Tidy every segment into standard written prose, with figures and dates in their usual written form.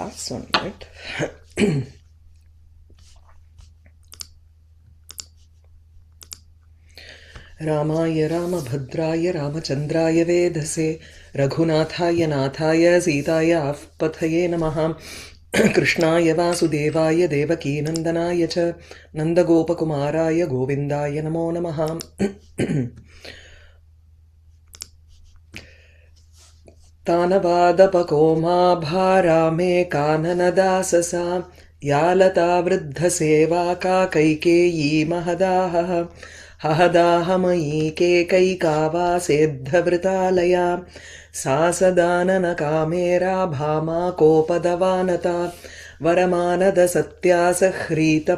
last one, right? Ramaya Ramabhadraya Ramachandraya Vedase Raghunathaya Nathaya Sitaya Pathaye Namaha Krishnaya Vasudevaya Devaki Nandanaya Cha Nandagopakumaraya Govindaya Namo Namaha Tanavadapakoma Bharame Kananadasasa Yalata Vriddha Sevaka Kaikeyi Mahadaha Hahadahamayi Kekaikava Siddhavritalaya Sasadanana Kamera Bhama Kopadavanata Varamanada Satyasa Hrita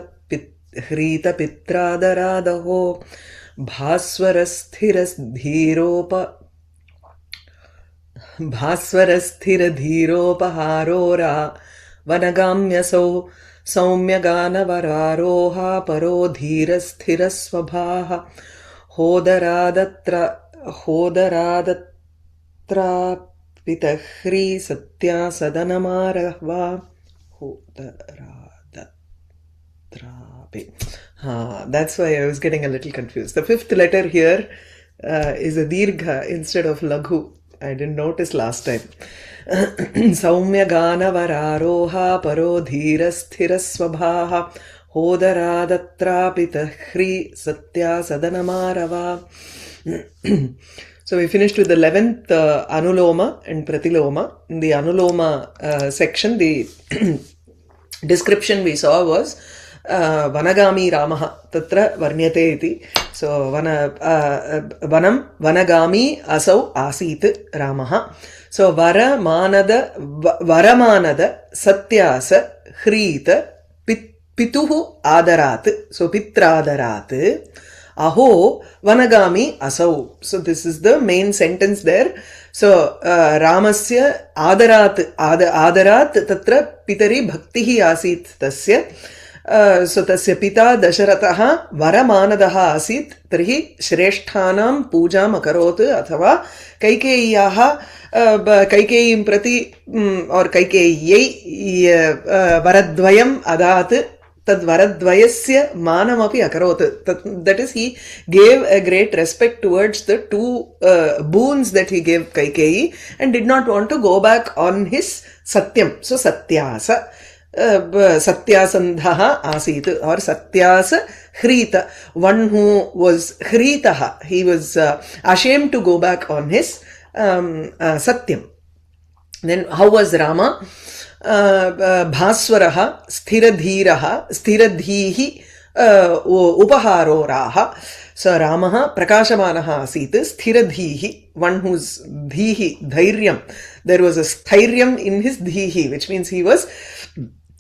Pitradaradaho Bhaswarasthira Dhiropaharora Vanagamyasau Saumyagana paro dhira sthira swabhaha Hodaradatra pitahri satya sadanamarahva That's why I was getting a little confused. The fifth letter here is a dirgha instead of laghu. I didn't notice last time. Saumya Gana Vararoha Paro Dhira Sthira Swabhaha Hodaradatra Pitahri Satya Sadanamarava. So we finished with the 11th Anuloma and Pratiloma. In the Anuloma section, the description we saw was Vanagami Ramaha Tatra Varnyate iti. So Vanam Vanagami Asau Asit Ramaha. So Varamanada Satyasa Hrita Pituhu Adarat. So Pitradarat. Aho Vanagami Asau. So this is the main sentence there. So Ramasya Adarat Tatra Pitari Bhaktihi Asit Tasya. So tasya pita dasharataha varamanadaha asit tarhi shresthanam pujam akarot athava kaikeyaha kaikeyim prati or kaikeyai varadvayam adat tad varadvayasya manamapi akarot. That is, he gave a great respect towards the two boons that he gave Kaikeyi and did not want to go back on his satyam. So satyasa Satyasandhaha asit or Satyasa Hrita, one who was Hritaha, he was ashamed to go back on his Satyam. Then how was Rama? Bhaswaraha Sthiradhiraha Sthiradhihi Upaharoraha. So Ramaha Prakashamanaha asit Sthiradhihi, one whose dhihi, dhairyam. There was a sthiryam in his dhihi, which means he was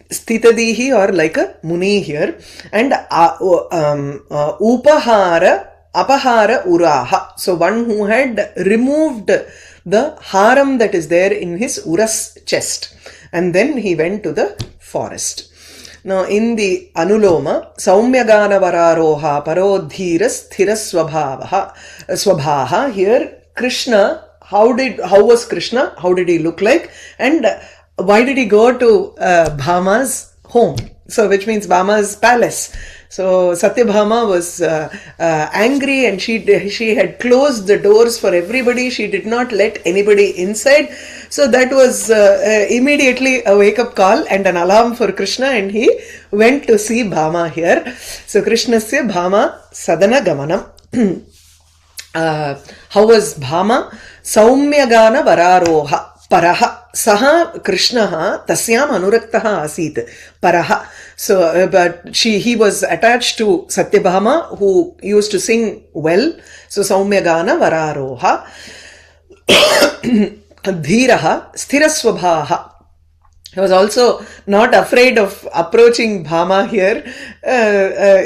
Sthitadihi or like a muni here, and upahara apahara uraha. So one who had removed the haram that is there in his uras chest, and then he went to the forest. Now in the Anuloma, Saumyagana Vararoha Parodhira Sthira Swabhaha, here Krishna, how was Krishna? How did he look like? And why did he go to Bhama's home? So which means Bhama's palace. So Satyabhama was angry, and she had closed the doors for everybody. She did not let anybody inside. So that was immediately a wake-up call and an alarm for Krishna, and he went to see Bhama here. So Krishnasya Bhama Sadana Gamanam. How was Bhama? Saumyagana Vararoha Paraha. Saha Krishnaha Tasyam Anuraktaha Asit Paraha. So but he was attached to Satyabhama, who used to sing well. So Saumyagana Vararoha Dhiraha Sthiraswabhaha. He was also not afraid of approaching Bhama here.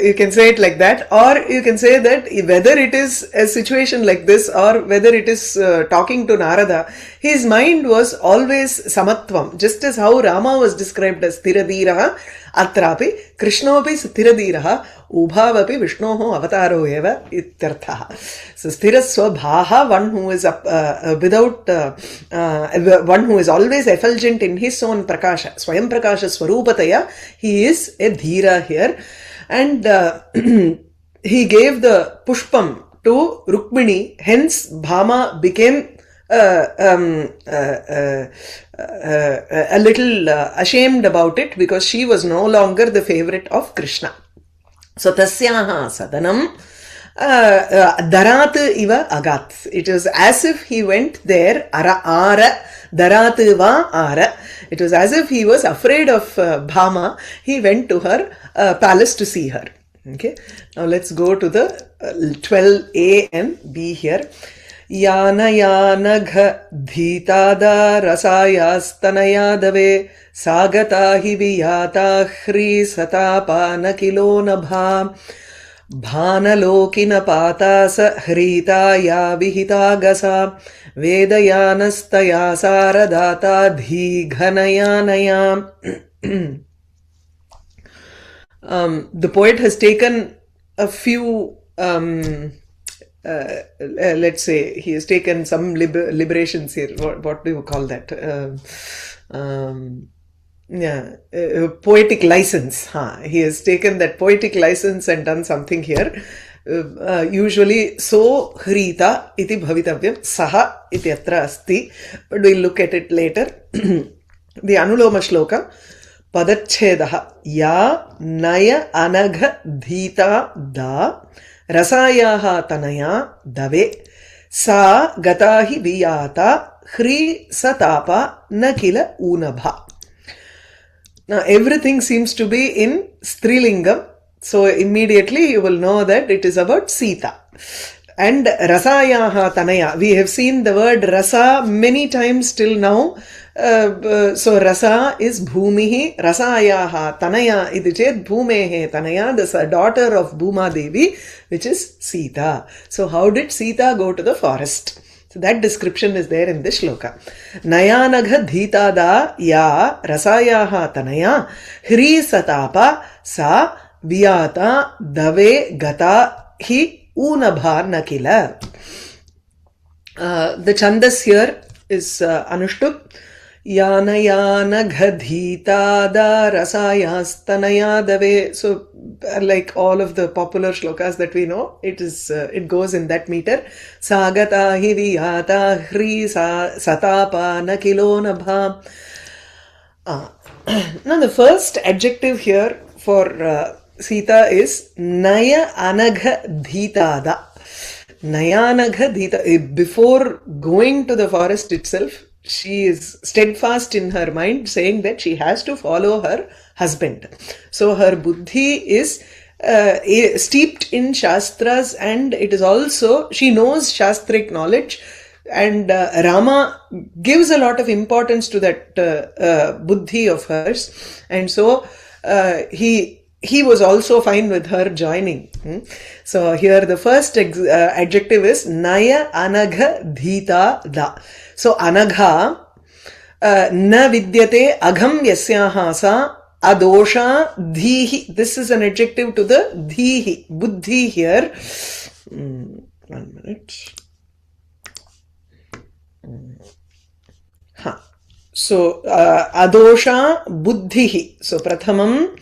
You can say it like that, or you can say that whether it is a situation like this or whether it is talking to Narada, his mind was always samatvam. Just as how Rama was described as Thiradhiraha, atrapi krishnopi sthiradirah ubhavapi vishnoho avataro eva ityarthah. So sthiraswabhaha, one who is one who is always effulgent in his own prakasha, swayam prakasha swarupataya, he is a dhira here. And he gave the pushpam to Rukmini, hence Bhama became a little ashamed about it, because she was no longer the favorite of Krishna. So tasyaha sadanam darat iva agat. It was as if he went there, ara darat va ara. It was as if he was afraid of Bhama. He went to her palace to see her. Okay, now let's go to the 12a and b here. Yana yanagha dhitada rasayastanayadave sagata hi viyata hri satapa nakilo nabha bhanalokina patasa hrita ya vihita gasa vedayanastaya saradata dhiganayanayam. The poet has taken a few, let's say, he has taken some liberations here. What do you call that? Poetic license. He has taken that poetic license and done something here. Usually, so hrita iti bhavitavyam, saha iti atra asti. But we'll look at it later. The Anuloma Shloka. Padachhedaha ya naya anagha dhita da rasayaha tanaya dave sa gatahi viyata hri satapa nakila unabha. Now everything seems to be in Strilingam, so immediately you will know that it is about Sita. And rasayaha tanaya, we have seen the word rasa many times till now. So rasa is bhumihi, rasayaha tanaya idichet bhumehe tanaya, the daughter of Bhuma Devi, which is Sita. So how did Sita go to the forest? So that description is there in this shloka. Nayanagha dhitada ya rasayaha tanaya hri satapa sa viyata dave gata hi unabha nakila. The chandas here is anushtup. Yana yana ghadhita da rasayastanaya dave. So like all of the popular shlokas that we know, it goes in that meter. Sagata hi viyata hri satapa nakilo nabha. Now the first adjective here for Sita is naya anagha dhitada. Nayanagha dhita. Before going to the forest itself, she is steadfast in her mind, saying that she has to follow her husband. So her buddhi is steeped in shastras, and it is also, she knows shastric knowledge, and Rama gives a lot of importance to that buddhi of hers, and so he was also fine with her joining. So here the first adjective is Naya Anagha Dhita Da. So Anagha Na Vidyate Agham Yasyaha Sa Adosha Dhihi. This is an adjective to the Dhihi, Buddhi here. 1 minute. So Adosha Buddhihi. So Prathamam.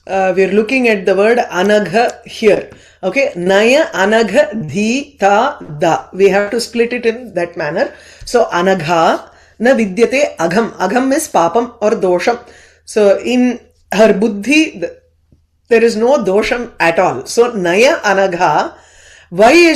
We are looking at the word anagha here. Okay, naya anagha dhi ta da. We have to split it in that manner. So anagha na vidyate agham. Agham is papam or dosham. So in her buddhi, there is no dosham at all. So naya anagha. Why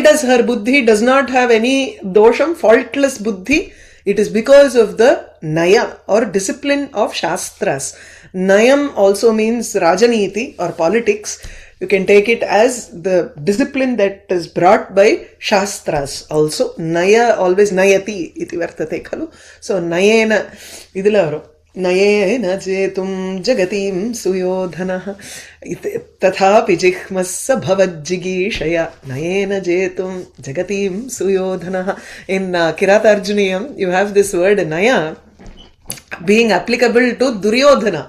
does her buddhi does not have any dosham, faultless buddhi? It is because of the naya or discipline of shastras. Nayam also means Rajaniti or politics. You can take it as the discipline that is brought by Shastras also. Naya, always Nayati iti vartate khalu. So Nayena idila varu. Nayena jetum jagatim suyodhanaha tathapi jihmassa bhavajjigishaya Nayena jetum jagatim suyodhanaha. In Kiratarjuniyam, you have this word Naya being applicable to Duryodhana.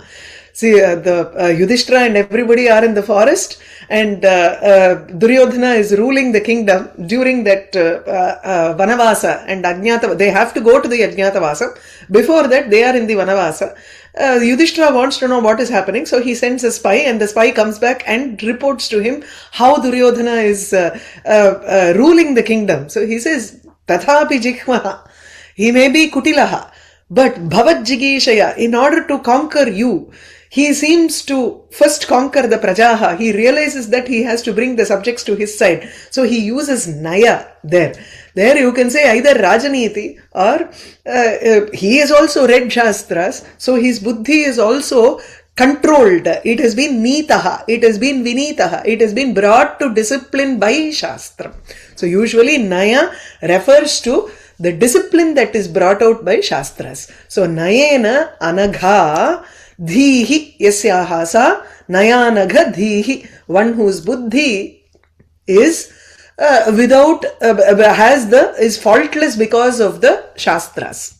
see, Yudhishthira and everybody are in the forest, and Duryodhana is ruling the kingdom during that Vanavasa and Ajñata. They have to go to the Ajñatavasa. Before that, they are in the Vanavasa. Yudhishthira wants to know what is happening, so he sends a spy, and the spy comes back and reports to him how Duryodhana is ruling the kingdom. So he says, Tathapi Jikhmaha. He may be Kutilaha, but Bhavat Jigishaya, in order to conquer you, he seems to first conquer the Prajaha. He realizes that he has to bring the subjects to his side. So he uses Naya there. There you can say either Rajaniti or he has also read Shastras. So his buddhi is also controlled. It has been Nitaha. It has been Vinitaha. It has been brought to discipline by Shastra. So usually Naya refers to the discipline that is brought out by Shastras. So Nayena Anagha Dhihi Yasyaha Sa Nayanagha Dhihi. One whose buddhi is is faultless because of the Shastras.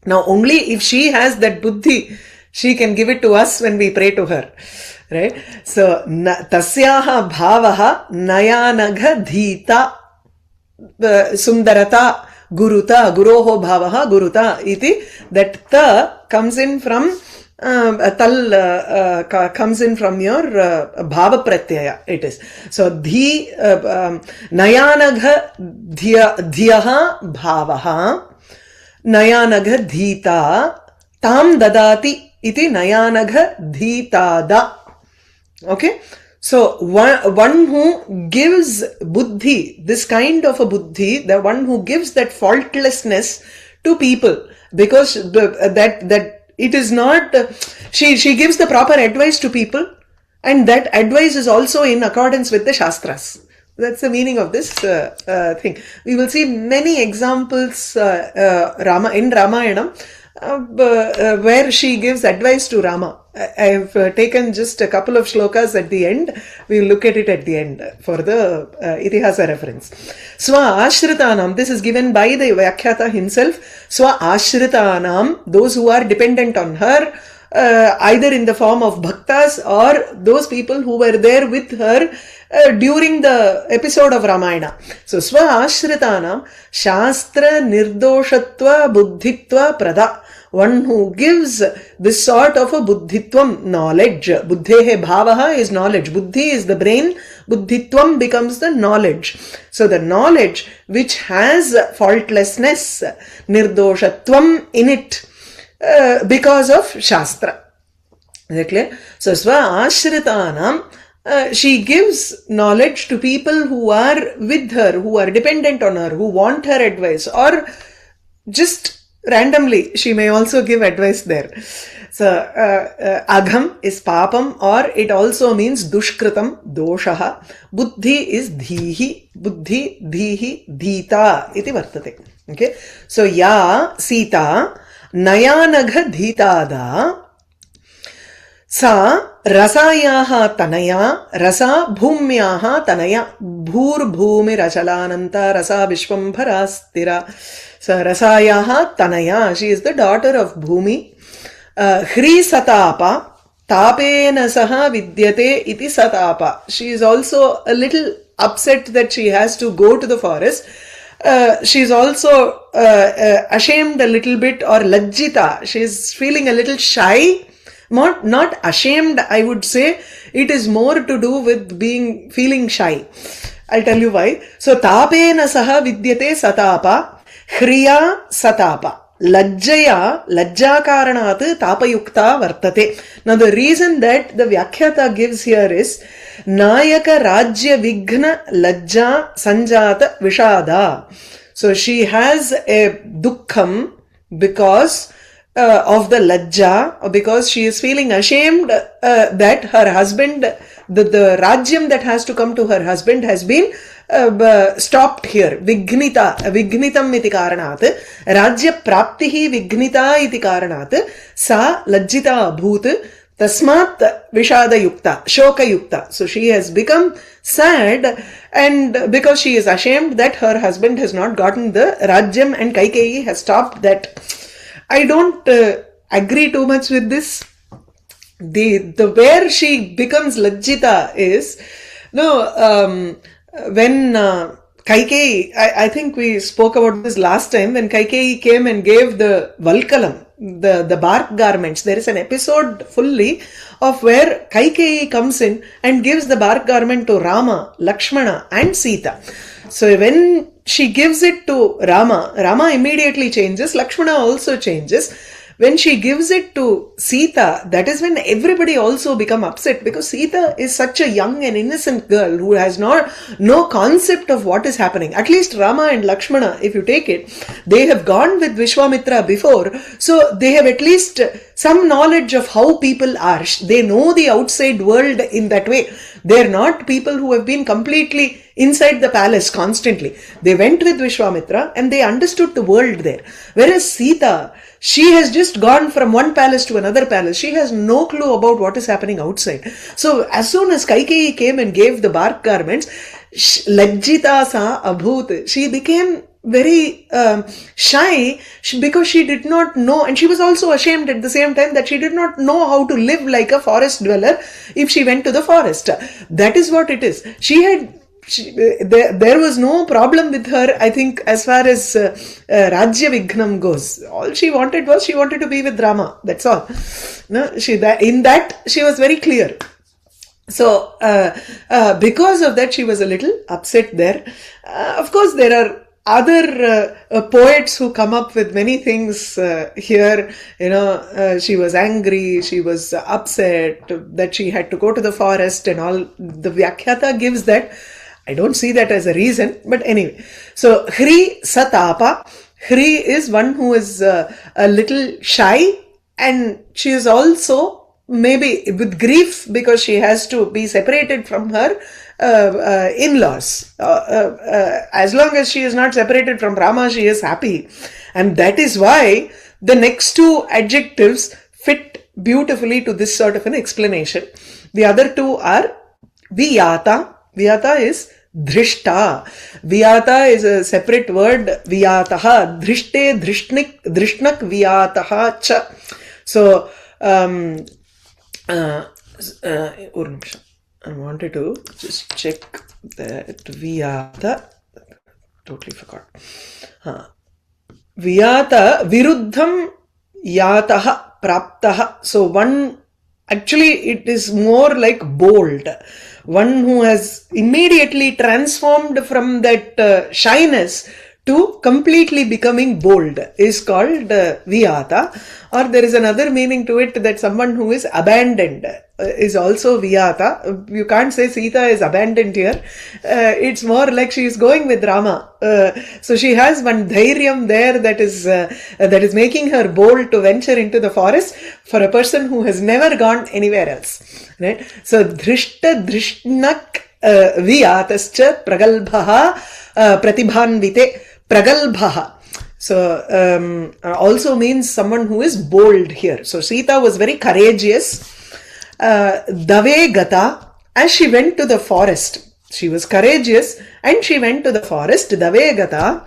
Now only if she has that buddhi, she can give it to us when we pray to her. Right? So Tasyaha Bhavaha Nayanagha Dhita Sundarata Guruta, Guroho Bhavaha Guruta iti. That ta comes in from comes in from your bhava pratyaya. It is so nayanagha dhyaha bhavaha nayanagha dhita tam dadati iti nayanagha dhitada. Okay, so one who gives buddhi, this kind of a buddhi, the one who gives that faultlessness to people, because that it is not, she gives the proper advice to people, and that advice is also in accordance with the Shastras. That's the meaning of this thing. We will see many examples in Ramayana where she gives advice to Rama. I have taken just a couple of shlokas at the end. We will look at it at the end for the Itihasa reference. Swa Ashritanam, this is given by the Vyakhyata himself. Swa Ashritanam, those who are dependent on her, either in the form of bhaktas or those people who were there with her during the episode of Ramayana. So Swa Ashritanam, Shastra Nirdoshatva Buddhitva Prada. One who gives this sort of a buddhitvam, knowledge. Buddhehe bhavaha is knowledge. Buddhi is the brain. Buddhitvam becomes the knowledge. So the knowledge which has faultlessness, nirdoshatvam in it, because of Shastra. Is it clear? So Sva Ashritanam, she gives knowledge to people who are with her, who are dependent on her, who want her advice, or just randomly, she may also give advice there. So, agham is papam, or it also means dushkritam, doshaha. Buddhi is dhihi, buddhi, dhihi, dhita, iti vartate. Okay. So, ya Sita, nayanagha dhitada, sa rasayaha tanaya, rasa bhumyaha tanaya, bhur bhumi rachalananta, rasa vishwambharastira. So, Rasayaha Tanaya, she is the daughter of Bhumi. Hri Satapa, Tapena Saha Vidyate iti Satapa. She is also a little upset that she has to go to the forest. She is also ashamed a little bit, or lajjita. She is feeling a little shy. Not ashamed, I would say. It is more to do with feeling shy. I'll tell you why. So, Tapena Saha Vidyate Satapa. Hriya Satapa. Lajjaya, Lajja Karanat Tapayukta Vartate. Now the reason that the Vyakhyata gives here is Nayaka Rajya Vighna Lajja Sanjata Vishada. So she has a dukkham because of the lajja, because she is feeling ashamed that her husband, the rajyam that has to come to her husband has been stopped here. Vignitam iti karanat. Rajya praptihi vignita iti karanat. Sa lajjita bhut. Tasmat vishada yukta. Shoka yukta. So she has become sad, and because she is ashamed that her husband has not gotten the rajyam and Kaikeyi has stopped that. I don't agree too much with this. the where she becomes Lajjita is, when Kaikeyi, I think we spoke about this last time, when Kaikeyi came and gave the Valkalam, the bark garments. There is an episode fully of where Kaikeyi comes in and gives the bark garment to Rama, Lakshmana and Sita. So when she gives it to Rama, Rama immediately changes, Lakshmana also changes. When she gives it to Sita, that is when everybody also become upset, because Sita is such a young and innocent girl who has no concept of what is happening. At least Rama and Lakshmana, if you take it, they have gone with Vishwamitra before, so they have at least some knowledge of how people are. They know the outside world in that way. They are not people who have been completely inside the palace constantly. They went with Vishwamitra and they understood the world there. Whereas Sita, she has just gone from one palace to another palace. She has no clue about what is happening outside. So as soon as Kaikeyi came and gave the bark garments, Lajjita sa abhut, she became very shy because she did not know, and she was also ashamed at the same time that she did not know how to live like a forest dweller if she went to the forest. That is what it is. There was no problem with her, I think, as far as Rajya Vignam goes. All she wanted to be with Rama. That's all. No, in that she was very clear. So because of that, she was a little upset there. Of course, there are other poets who come up with many things here. She was angry, she was upset that she had to go to the forest and all. The Vyakhyata gives that. I don't see that as a reason, but anyway. So, Hri Satapa. Hri is one who is a little shy, and she is also maybe with grief because she has to be separated from her in-laws. As long as she is not separated from Rama, she is happy. And that is why the next two adjectives fit beautifully to this sort of an explanation. The other two are Viyata. Viyata is Dhrishta. Viyata is a separate word. Viyataha. Dhrishte, Dhrishnak, Viyataha cha. So, I wanted to just check that Viyata. Totally forgot. Viyata, Viruddham, Yataha, Praptaha. So actually it is more like bold. One who has immediately transformed from that shyness to completely becoming bold is called Viyata. Or there is another meaning to it, that someone who is abandoned is also Viyata. You can't say Sita is abandoned here. It's more like she is going with Rama. So she has one dhairyam there that is making her bold to venture into the forest for a person who has never gone anywhere else. Right? So Dhrishta Dhrishnak Viyatascha Pragalbhaha Pratibhanvite. Pragalbhaha. So also means someone who is bold here. So Sita was very courageous. Dave Gata, as she went to the forest. She was courageous and she went to the forest. Dave Gata.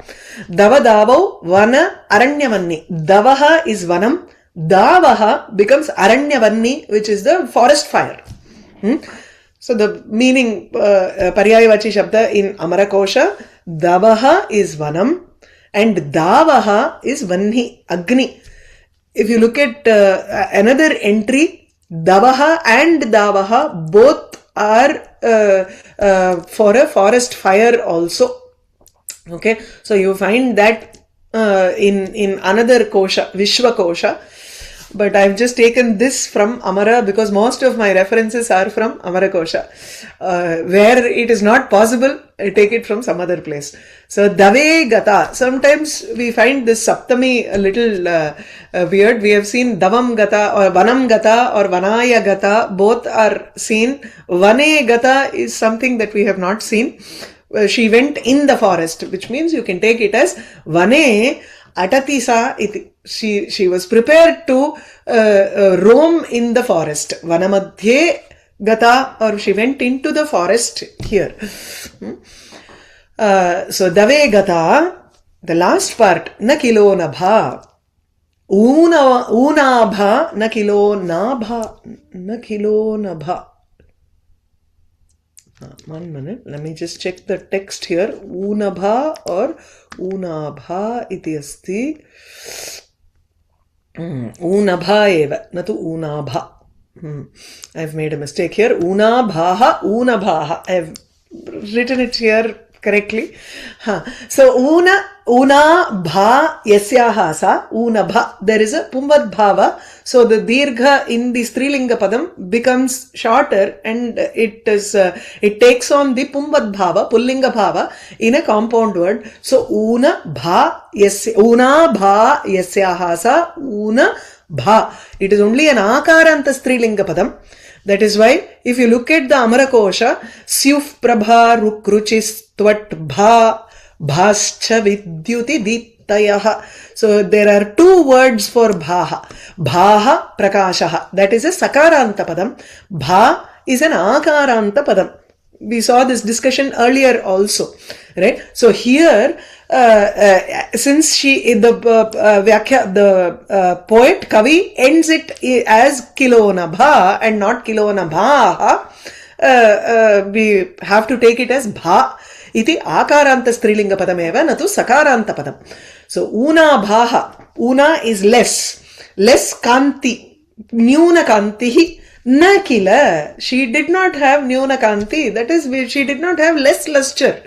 Davadavo Vana Aranyavanni. Davaha is Vanam. Davaha becomes Aranyavanni, which is the forest fire. So the meaning, Paryayavachi Shabda in Amarakosha, Davaha is Vanam and Davaha is Vanhi, Agni. If you look at another entry, Davaha and Davaha both are for a forest fire also. Okay, so you find that in another kosha, Vishwa kosha. But I've just taken this from Amara because most of my references are from Amara Kosha. Where it is not possible, I take it from some other place. So, Dave Gata. Sometimes we find this Saptami a little weird. We have seen Davam Gata or Vanam Gata or Vanaya Gata. Both are seen. Vane Gata is something that we have not seen. She went in the forest, which means you can take it as Vane Atatisa iti. She was prepared to roam in the forest. Vanamadhye Gata, or she went into the forest here. So Dave Gata, the last part, na kilo nabha, Unabha na kilo nabha. Na kilo nabha. 1 minute. Let me just check the text here. Unabha or unabha iti asti. Unabha eva. Natu unabha. I've made a mistake here. Unabhaha, unabhaha. I've written it here correctly. So una bha yasyaha sa unabha. There is a pumvad bhava. So the dirgha in the Strilinga padam becomes shorter and it takes on the pumvad bhava, pullinga bhava in a compound word. So una bha yasyaha sa una bha. It is only an akaranta Strilinga padam. That is why, if you look at the Amarakosha, Syuf Prabha Rukruchis Tvat Bha Bhascha Vidyuti Dittayaha. So there are 2 words for Bhaha. Bhaha Prakashaha. That is a Sakaranta padam. Bha is an Akaranta padam. We saw this discussion earlier also. Right? So here, since the poet Kavi ends it as kilonabha and not kilonabha, we have to take it as bha. Iti akaranta strilinga padam eva natu sakaranta padam. So una bhaha. Una is less kanti. Nyuna kantihi. Na kila. She did not have nyuna kanti. That is, she did not have less luster.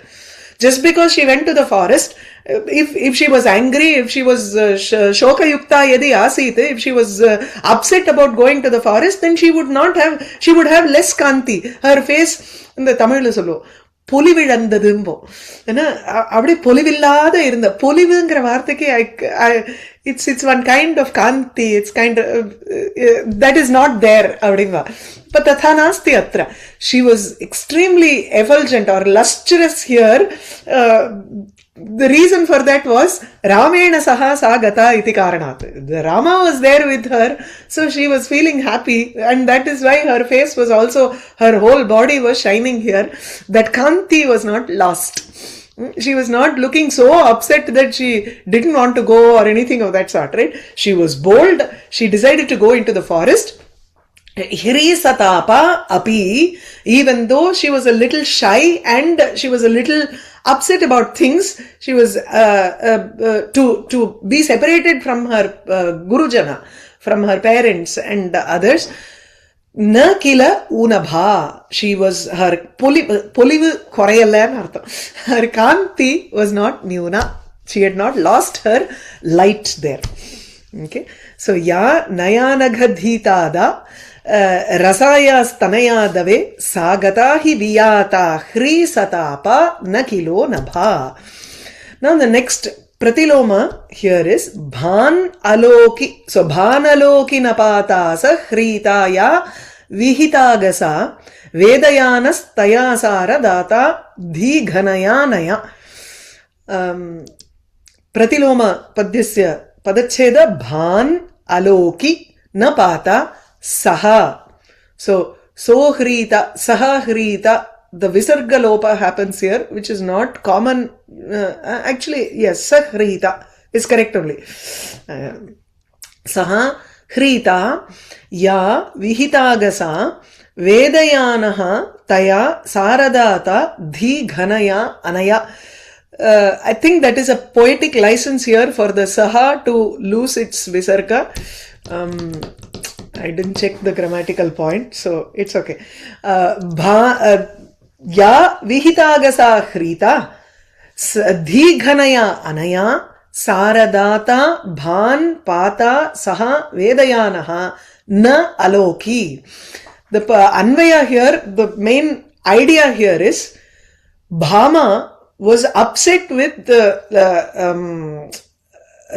Just because she went to the forest, if she was angry, if she was shoka yukta yadi asit, if she was upset about going to the forest, then she would have less kanti. Her face, in the Tamil sollo, பொலிவிழந்ததும்போ ஏன்னா அப்படியே பொலிவில்லாத இருந்த பொலிவுங்கிற வார்த்தைக்கு it's one kind of kanti, it's kind of that is not there அப்படின்பா. But tatha nasti atra. She was extremely effulgent or lustrous here. The reason for that was Ramena saha sagata iti karanat. The Rama was there with her, so she was feeling happy, and that is why her face was also, her whole body was shining here. That kanti was not lost. She was not looking so upset that she didn't want to go or anything of that sort, right? She was bold. She decided to go into the forest. Hirisatapa api, even though she was a little shy and she was a little upset about things, she was to be separated from her gurujana, from her parents and others. Na kila unabha. She was, her polivu korayallan artham. Her kanti was not nyuna. She had not lost her light there. Okay. So ya nayanaghadhitada rasaya stanayadave sagata hi viyata hri satapa nakilo nabha. Now the next pratiloma here is bhan aloki. So bhan aloki napatasa hritaya vihitagasa vedayanas tayasara data dhiganayanaya. Pratiloma padyasya padacheda bhan aloki napata saha. So hrita, saha hrita, the visarga lopa happens here, which is not common. Actually, yes, sahrita is correct only. Saha hrita ya vihitagasa vedayanaha taya saradata dhi ghanaya anaya. I think that is a poetic license here for the saha to lose its visarga. I didn't check the grammatical point, so it's okay. Ya vihitagasa hrita dhighanaya anaya saradata bhan pata saha vedayanaha na aloki. The anvaya here, the main idea here is Bhama was upset with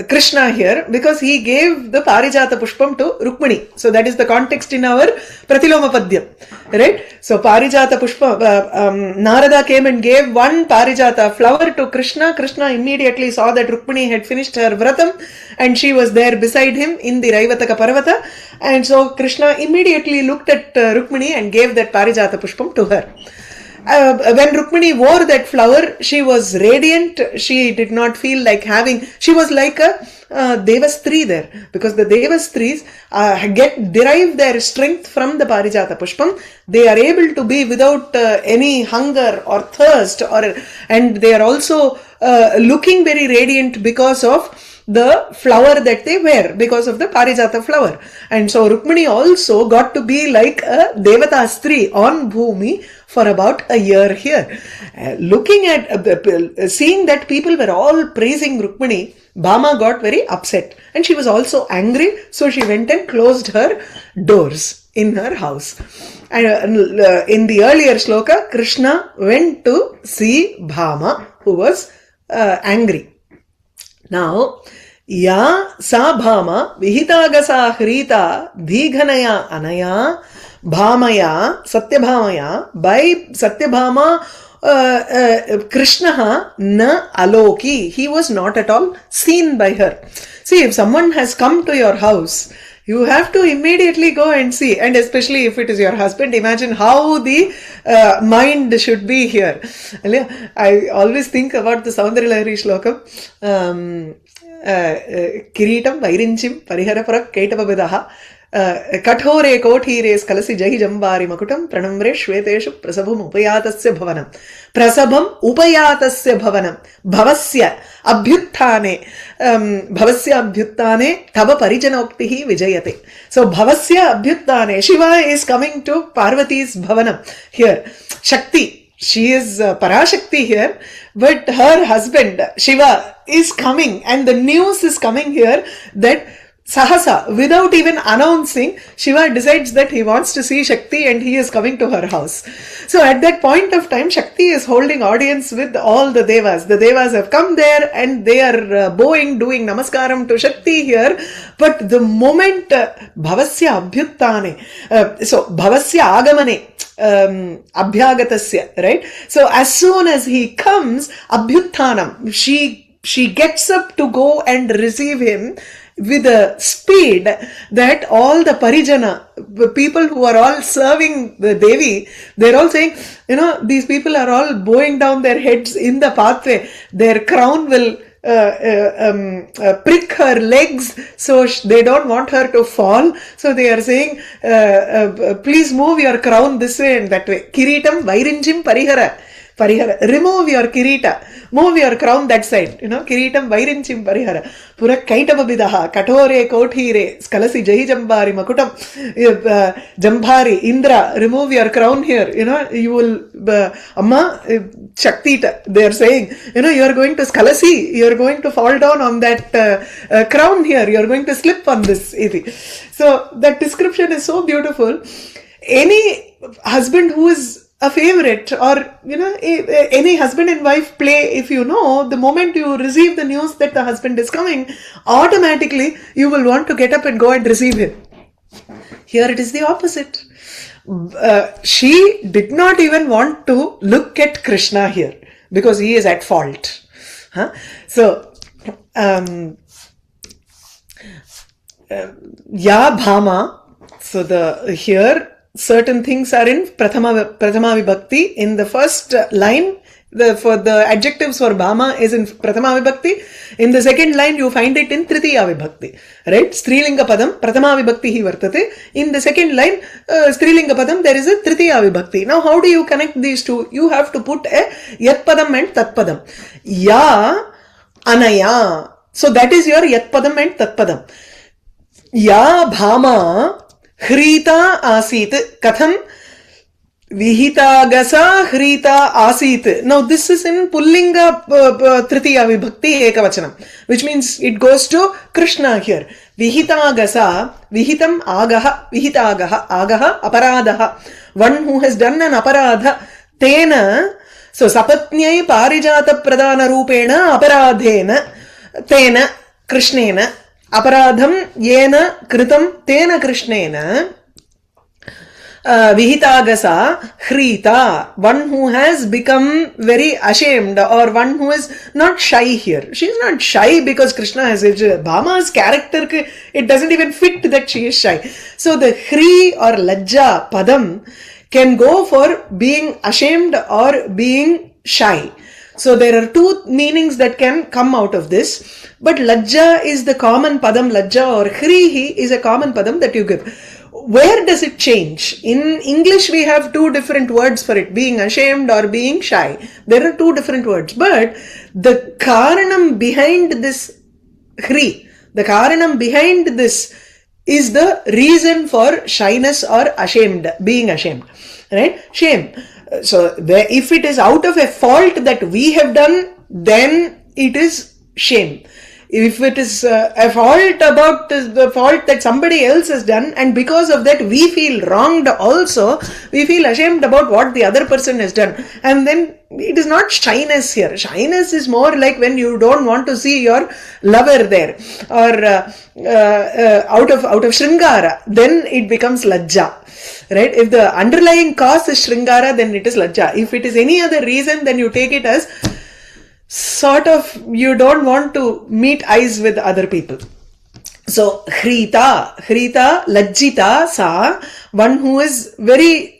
Krishna here because he gave the Parijata Pushpam to Rukmini. So that is the context in our Pratiloma Padyam. Right? So Parijata Pushpam, Narada came and gave one Parijata flower to Krishna. Krishna immediately saw that Rukmini had finished her vratam and she was there beside him in the Raivataka Parvata. And so Krishna immediately looked at Rukmini and gave that Parijata Pushpam to her. When Rukmini wore that flower, she was radiant. She did not feel like having, she was like a Devastri there, because the Devastris derive their strength from the Parijata Pushpam. They are able to be without any hunger or thirst, and they are also looking very radiant because of the flower that they wear, because of the Parijata flower. And so Rukmini also got to be like a Devata Stri on Bhumi for about a year here. Looking at, seeing that people were all praising Rukmini, Bhama got very upset and she was also angry, so she went and closed her doors in her house. And in the earlier shloka, Krishna went to see Bhama, who was angry. Now, ya sa bhama vihitagasa hrita dhighanaya anaya bhamaya satyabhamaya, by satyabhama Krishna na aloki, he was not at all seen by her. See, if someone has come to your house, you have to immediately go and see, and especially if it is your husband, imagine how the mind should be here. I always think about the Saundaryalahari Shlokam. Kiritam Vairinchim Pariharapara Kaitapavidaha Kathore Kothire Skalasi Jahi Jambari Makutam Pranamre Shveteshu Prasabham Upayatasya Bhavanam Prasabham Upayatasya Bhavanam Bhavasya Abhyuttane Bhavasya Abhyuttane Tava Parijanoktihi Vijayate. So Bhavasya Abhyuttane, Shiva is coming to Parvati's Bhavanam here. Shakti, she is Parashakti here, but her husband Shiva is coming, and the news is coming here that Sahasa, without even announcing, Shiva decides that he wants to see Shakti and he is coming to her house. So at that point of time, Shakti is holding audience with all the Devas. The Devas have come there and they are bowing, doing namaskaram to Shakti here. But the moment Bhavasya Abhyuttane, so Bhavasya Agamane, Abhyagatasya, right? So as soon as he comes, Abhyuttanam, she gets up to go and receive him with a speed that all the Parijana, the people who are all serving the Devi, they're all saying, these people are all bowing down their heads in the pathway. Their crown will prick her legs, so they don't want her to fall. So they are saying, please move your crown this way and that way. Kiritam Vairinchim Parihara. Remove your kirita, move your crown that side. Kiritam Vairinchim Parihara. Pura Kaitababidaha, Katore Kothire, Skalasi Jahi Jambari, Makutam, Jambari, Indra, remove your crown here. You will, Amma, Shaktita, they are saying, you are going to Skalasi, you are going to fall down on that crown here, you are going to slip on this. So that description is so beautiful. Any husband who is a favorite, or any husband and wife play, if the moment you receive the news that the husband is coming, automatically you will want to get up and go and receive him. Here it is the opposite. She did not even want to look at Krishna here because he is at fault. So Ya Bhama, so here certain things are in Prathama Vibhakti. In the first line, for the adjectives for Bhama is in Prathama Vibhakti. In the second line, you find it in Tritiya Vibhakti. Right? Strilinga Padam, Prathama Vibhakti hi vartate. In the second line, Strilinga Padam, there is a Tritiya Vibhakti. Now, how do you connect these two? You have to put a Yat Padam and Tat Padam. Ya, Anaya. So that is your Yat Padam and Tat Padam. Ya Bhama Hrita Asit. Katham Vihitagasa Hrita Asit. Now this is in Pullinga Tritiya Vibhakti Ekavachanam, which means it goes to Krishna here. Vihitagasa, Vihitam Agaha, Vihitagaha, Agaha, Aparadaha. One who has done an Aparadha, Tena, so Sapatnyai Parijata Pradana Rupena, Aparadhena, Tena, Krishnena. Aparadham yena kritam tena krishnena vihitagasa hrita, one who has become very ashamed, or one who is not shy here. She is not shy because Krishna has Bhama's character, it doesn't even fit that she is shy. So the hri or lajja padam can go for being ashamed or being shy. So there are two meanings that can come out of this. But lajja is the common padam, lajja or hrihi is a common padam that you give. Where does it change? In English we have two different words for it, being ashamed or being shy. There are two different words. But the karanam behind this hri, the karanam behind this is the reason for shyness or ashamed, being ashamed. Right? Shame. So if it is out of a fault that we have done, then it is shame. If it is a fault about the fault that somebody else has done, and because of that we feel wronged also, we feel ashamed about what the other person has done, and then it is not shyness here. Shyness is more like when you don't want to see your lover there, or out of shringara, then it becomes lajja. Right? If the underlying cause is shringara, then it is lajja. If it is any other reason, then you take it as sort of you don't want to meet eyes with other people. So hrita, lajjita, sa, one who is very,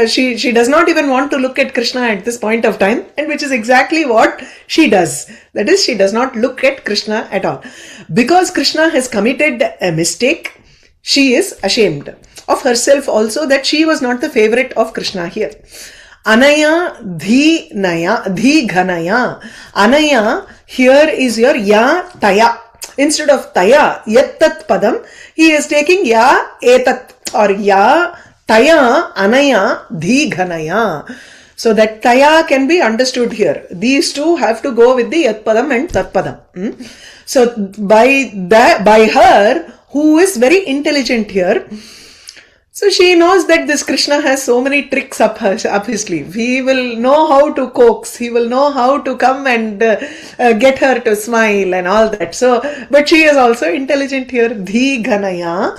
she does not even want to look at Krishna at this point of time, and which is exactly what she does. That is, she does not look at Krishna at all. Because Krishna has committed a mistake, she is ashamed of herself also that she was not the favorite of Krishna here. Anaya dhi ghanaya. Anaya here is your ya taya. Instead of taya, yattat padam, he is taking ya etat or ya taya anaya dhi ghanaya. So that taya can be understood here. These two have to go with the yat padam and tat padam. So by her, who is very intelligent here, so she knows that this Krishna has so many tricks up his sleeve. He will know how to coax. He will know how to come and get her to smile and all that. So, but she is also intelligent here. Dhi ghanaya.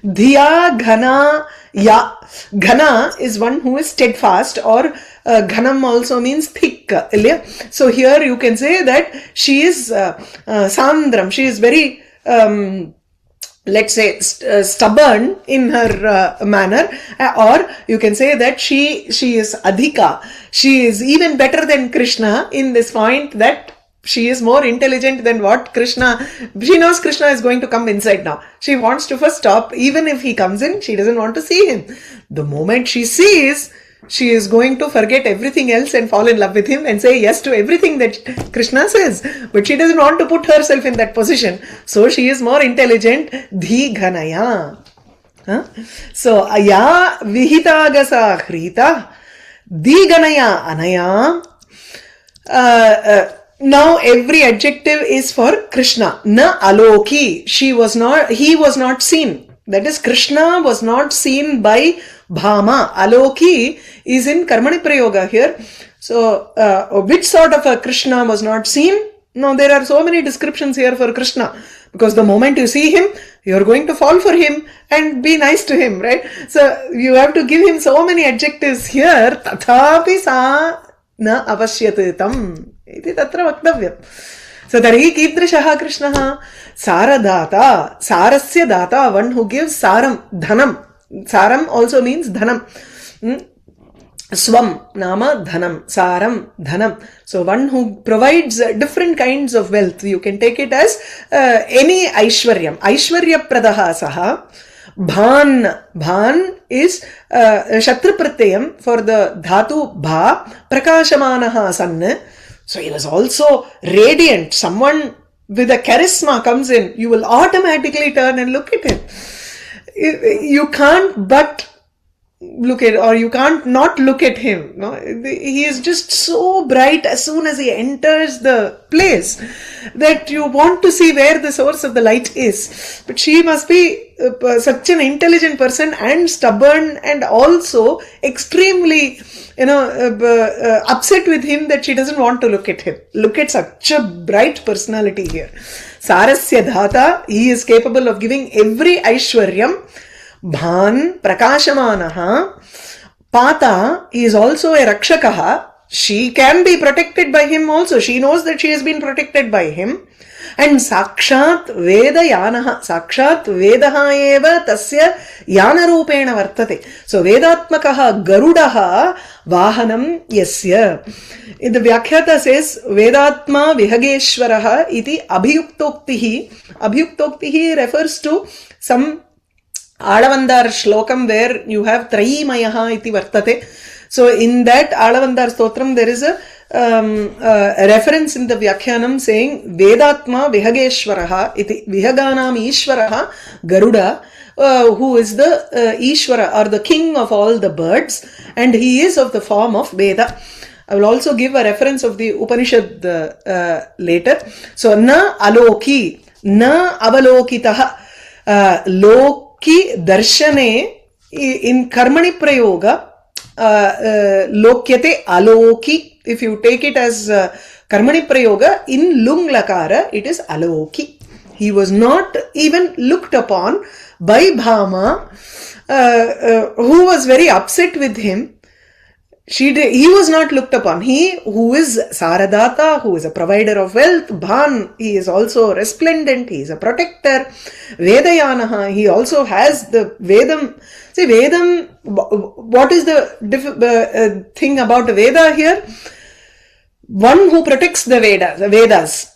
Dhiya ghana ya. Ghana is one who is steadfast, or ghanam also means thick. So here you can say that she is sandram. She is very let's say stubborn in her manner, or you can say that she is adhika. She is even better than Krishna in this point that she is more intelligent than what Krishna. She knows Krishna is going to come inside now. She wants to first stop. Even if he comes in, she doesn't want to see him. The moment she sees, she is going to forget everything else and fall in love with him and say yes to everything that Krishna says. But she doesn't want to put herself in that position. So she is more intelligent. Dhi ghanaya. So aya vihita gasa hrita. Dhi ghanaya anaya. Now every adjective is for Krishna. Na aloki. He was not seen. That is, Krishna was not seen by Bhama. Aloki is in Karmani Prayoga here. So, which sort of a Krishna was not seen? No, there are so many descriptions here for Krishna. Because the moment you see him, you are going to fall for him and be nice to him, right? So, you have to give him so many adjectives here. Tathapi sa na avashyate tam. Iti tatra vaktavyam. So, tarhi kidrishaha Krishnaha saradata. Sarasya data, one who gives saram, dhanam. Saram also means dhanam. Swam, nama, dhanam. Saram, dhanam. So one who provides different kinds of wealth. You can take it as any Aishwaryam. Aishwarya pradaha saha. Bhan is Shatra Pratyayam for the dhatu bha. Prakashamanaha sanna. So he was also radiant. Someone with a charisma comes in. You will automatically turn and look at him. You can't but look at, or you can't not look at him. No, he is just so bright as soon as he enters the place that you want to see where the source of the light is. But she must be such an intelligent person and stubborn and also extremely, upset with him that she doesn't want to look at him. Look at such a bright personality here. Sarasya dhata, he is capable of giving every Aishwaryam. Bhan, Prakashamanaha. Pata, he is also a Rakshakaha. She can be protected by him also. She knows that she has been protected by him. And Sakshat Veda Yanaha, Sakshat Vedaha eva tasya Yanarupena vartate. So Vedatmakaha Garudaha Vahanam Yasya. The Vyakhyata says Vedatma Vihageshwaraha iti Abhiyuktoktihi. Abhiyuktoktihi refers to some Alavandar Shlokam where you have Trayimayaha iti vartate. So in that Alavandar Stotram there is a reference in the Vyakhyanam saying Vedatma Vihageshwaraha iti Vihaganam Ishwaraha Garuda, who is the Ishwara or the king of all the birds, and he is of the form of Veda. I will also give a reference of the Upanishad later. So na aloki, na avalokitaha, loki darshane in karmani prayoga lokyate aloki. If you take it as karmani prayoga, in lung lakara, it is aloki. He was not even looked upon by Bhama, who was very upset with him. He was not looked upon. He who is Saradata, who is a provider of wealth, Bhan, he is also resplendent, he is a protector. Vedayanaha, he also has the Vedam. See, Vedam, what is the thing about Veda here? One who protects the Vedas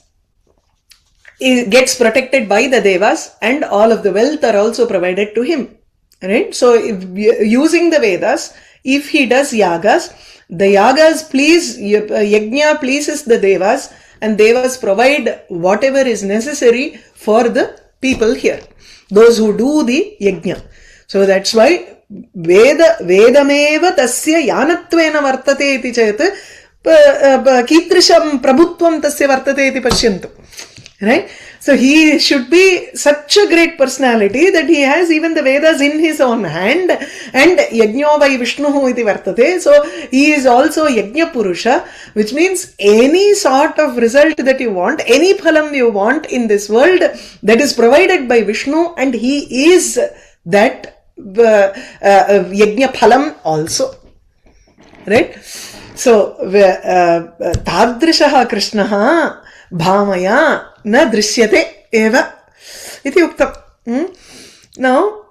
gets protected by the Devas, and all of the wealth are also provided to him. Right? So, using the Vedas, if he does yagas, the yagas yajna pleases the Devas, and Devas provide whatever is necessary for the people here, those who do the yajna. So that's why Vedameva tasya yanatvena vartate iti chayat Kitrisham prabhutvam tasya vartate iti pashyantu. Right? So he should be such a great personality that he has even the Vedas in his own hand, and Yajno vai Vishnuhu iti vartate. So he is also Yajna Purusha, which means any sort of result that you want, any phalam you want in this world, that is provided by Vishnu, and he is that Yajna phalam also. Right? So Tadrishaha Krishnaha Bhamaya na drishyate eva iti uktam. Now,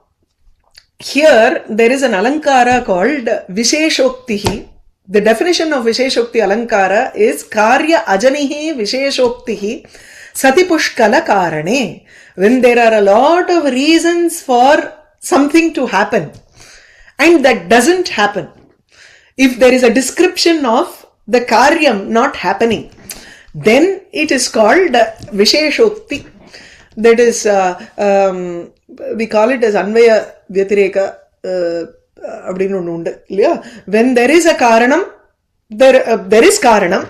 here there is an alankara called Visheshoktihi. The definition of Visheshokti alankara is Karya ajanihi Visheshoktihi Sati Pushkala Karane. When there are a lot of reasons for something to happen and that doesn't happen, if there is a description of the karyam not happening, then it is called Visheshokti. That is, we call it as Anvaya Vyatireka. When there is a Karanam, there is Karanam.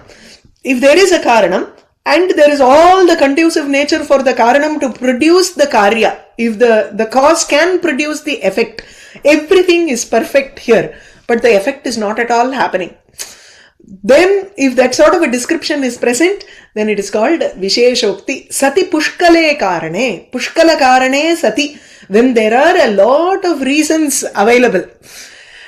If there is a Karanam, and there is all the conducive nature for the Karanam to produce the Karya, if the cause can produce the effect, everything is perfect here, but the effect is not at all happening. Then, if that sort of a description is present, then it is called Visheshokti. Sati Pushkale Karane. Pushkala Karane Sati. When there are a lot of reasons available.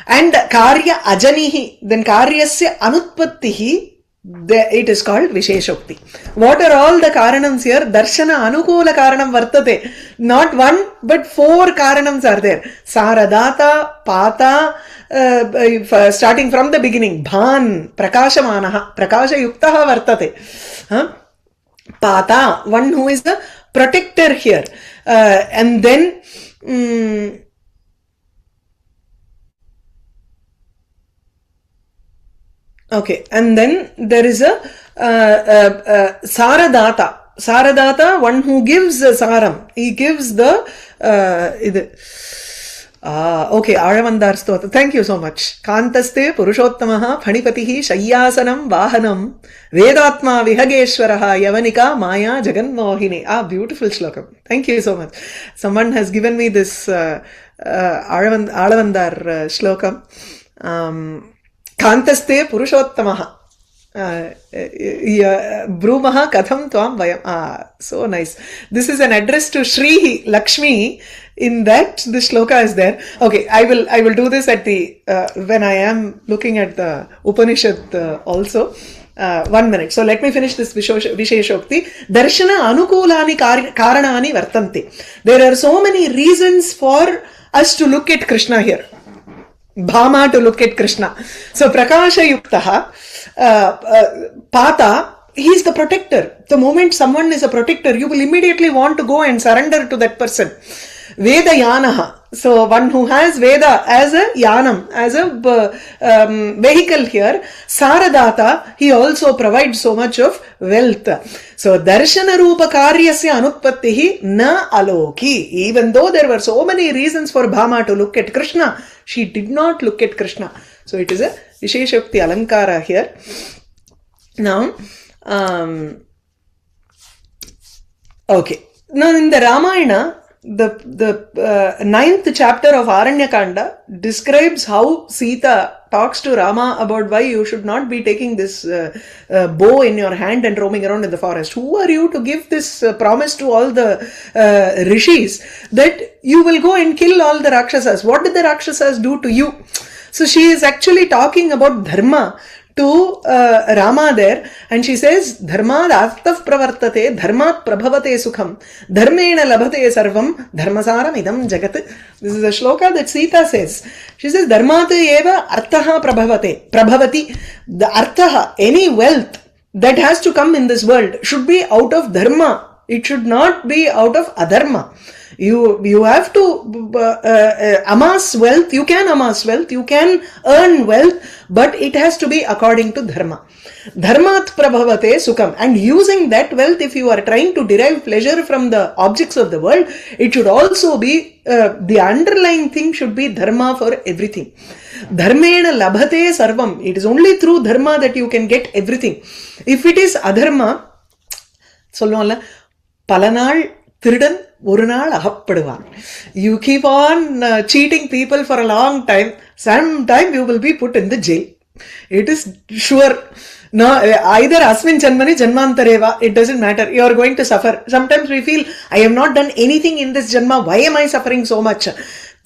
And Karya Ajanihi. Then Karyasya Anutpattihi. It is called Visheshokti. What are all the Karanams here? Darshana Anukula Karanam Vartate. Not one, but 4 Karanams are there. Saradata, Pata, starting from the beginning. Bhan, Prakashamanaha, Prakasha Yuktaha Vartate. Pata, one who is the protector here. And then, okay, and then there is a Saradata. Saradata, one who gives Saram. He gives the okay, Aravandar Stotha. Thank you so much. Kantaste Purushottamaha Phanipatihi Shayyasanam Vahanam Vedatma Vihageshwaraha Yavanika Maya Jaganmohini. Beautiful Shloka. Thank you so much. Someone has given me this Aravandar Shloka. Kantaste Purushottamaha Brumaha Katham Tvam Vayam. So nice. This is an address to Sri Lakshmi. In that, the shloka is there. Okay, I will do this at the when I am looking at the Upanishad also. 1 minute. So let me finish this Visheshokti. Darshana anukulani karanani vartanti. There are so many reasons for us to look at Krishna here. Bhama to look at Krishna. So Prakasha Yuktaha, Pata, he is the protector. The moment someone is a protector, you will immediately want to go and surrender to that person. Veda Yanaha. So one who has Veda as a Yanam, as a vehicle here. Saradata, he also provides so much of wealth. So Darshana Rupa Karyasya Anutpattihi na aloki. Even though there were so many reasons for Bhama to look at Krishna, she did not look at Krishna. So it is a Visheshakti Alankara here. Now, okay. Now in the Ramayana, the 9th chapter of Aranyakanda describes how Sita talks to Rama about why you should not be taking this bow in your hand and roaming around in the forest. Who are you to give this promise to all the rishis that you will go and kill all the Rakshasas? What did the Rakshasas do to you? So she is actually talking about dharma to Rama there, and she says, Dharmad artav pravartate, dharmat prabhavate sukham, dharmena labhate sarvam, dharmasaram idam jagat. This is a shloka that Sita says. She says, Dharmat eva artaha prabhavati. The artaha, any wealth that has to come in this world should be out of dharma. It should not be out of adharma. You have to amass wealth. You can amass wealth. You can earn wealth, but it has to be according to dharma. Dharmat prabhavate sukham. And using that wealth, if you are trying to derive pleasure from the objects of the world, it should also be, the underlying thing should be dharma for everything. Dharmena labhate sarvam. It is only through dharma that you can get everything. If it is adharma, solluvala, palanal thirudan ஒரு நாள் அகப்படுவான். You keep on cheating people for a long time. Sometime you will be put in the jail. It is sure. No, either asmin janmani janmantareva. It doesn't matter. You are going to suffer. Sometimes we feel, I have not done anything in this janma. Why am I suffering so much?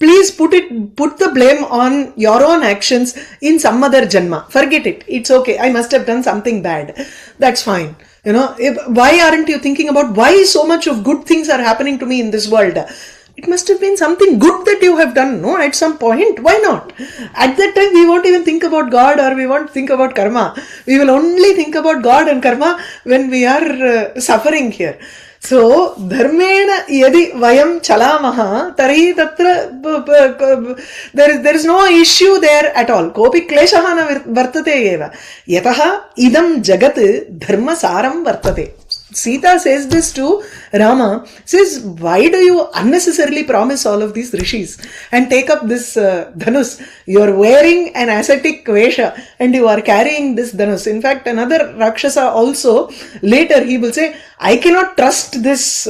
Please put the blame on your own actions in some other janma. Forget it. It's okay. I must have done something bad. That's fine. You know, why aren't you thinking about why so much of good things are happening to me in this world? It must have been something good that you have done, no? At some point. Why not? At that time, we won't even think about God or we won't think about karma. We will only think about God and karma when we are suffering here. So, dharmena yadi vayam chalamaha, tari tatra, there is no issue there at all. Kopi kleshaha na vartate eva. Yataha idam jagat dharma saram vartate. Sita says this to Rama, says, why do you unnecessarily promise all of these rishis and take up this dhanus? You are wearing an ascetic vesha and you are carrying this dhanus. In fact, another Rakshasa also, later he will say, I cannot trust this,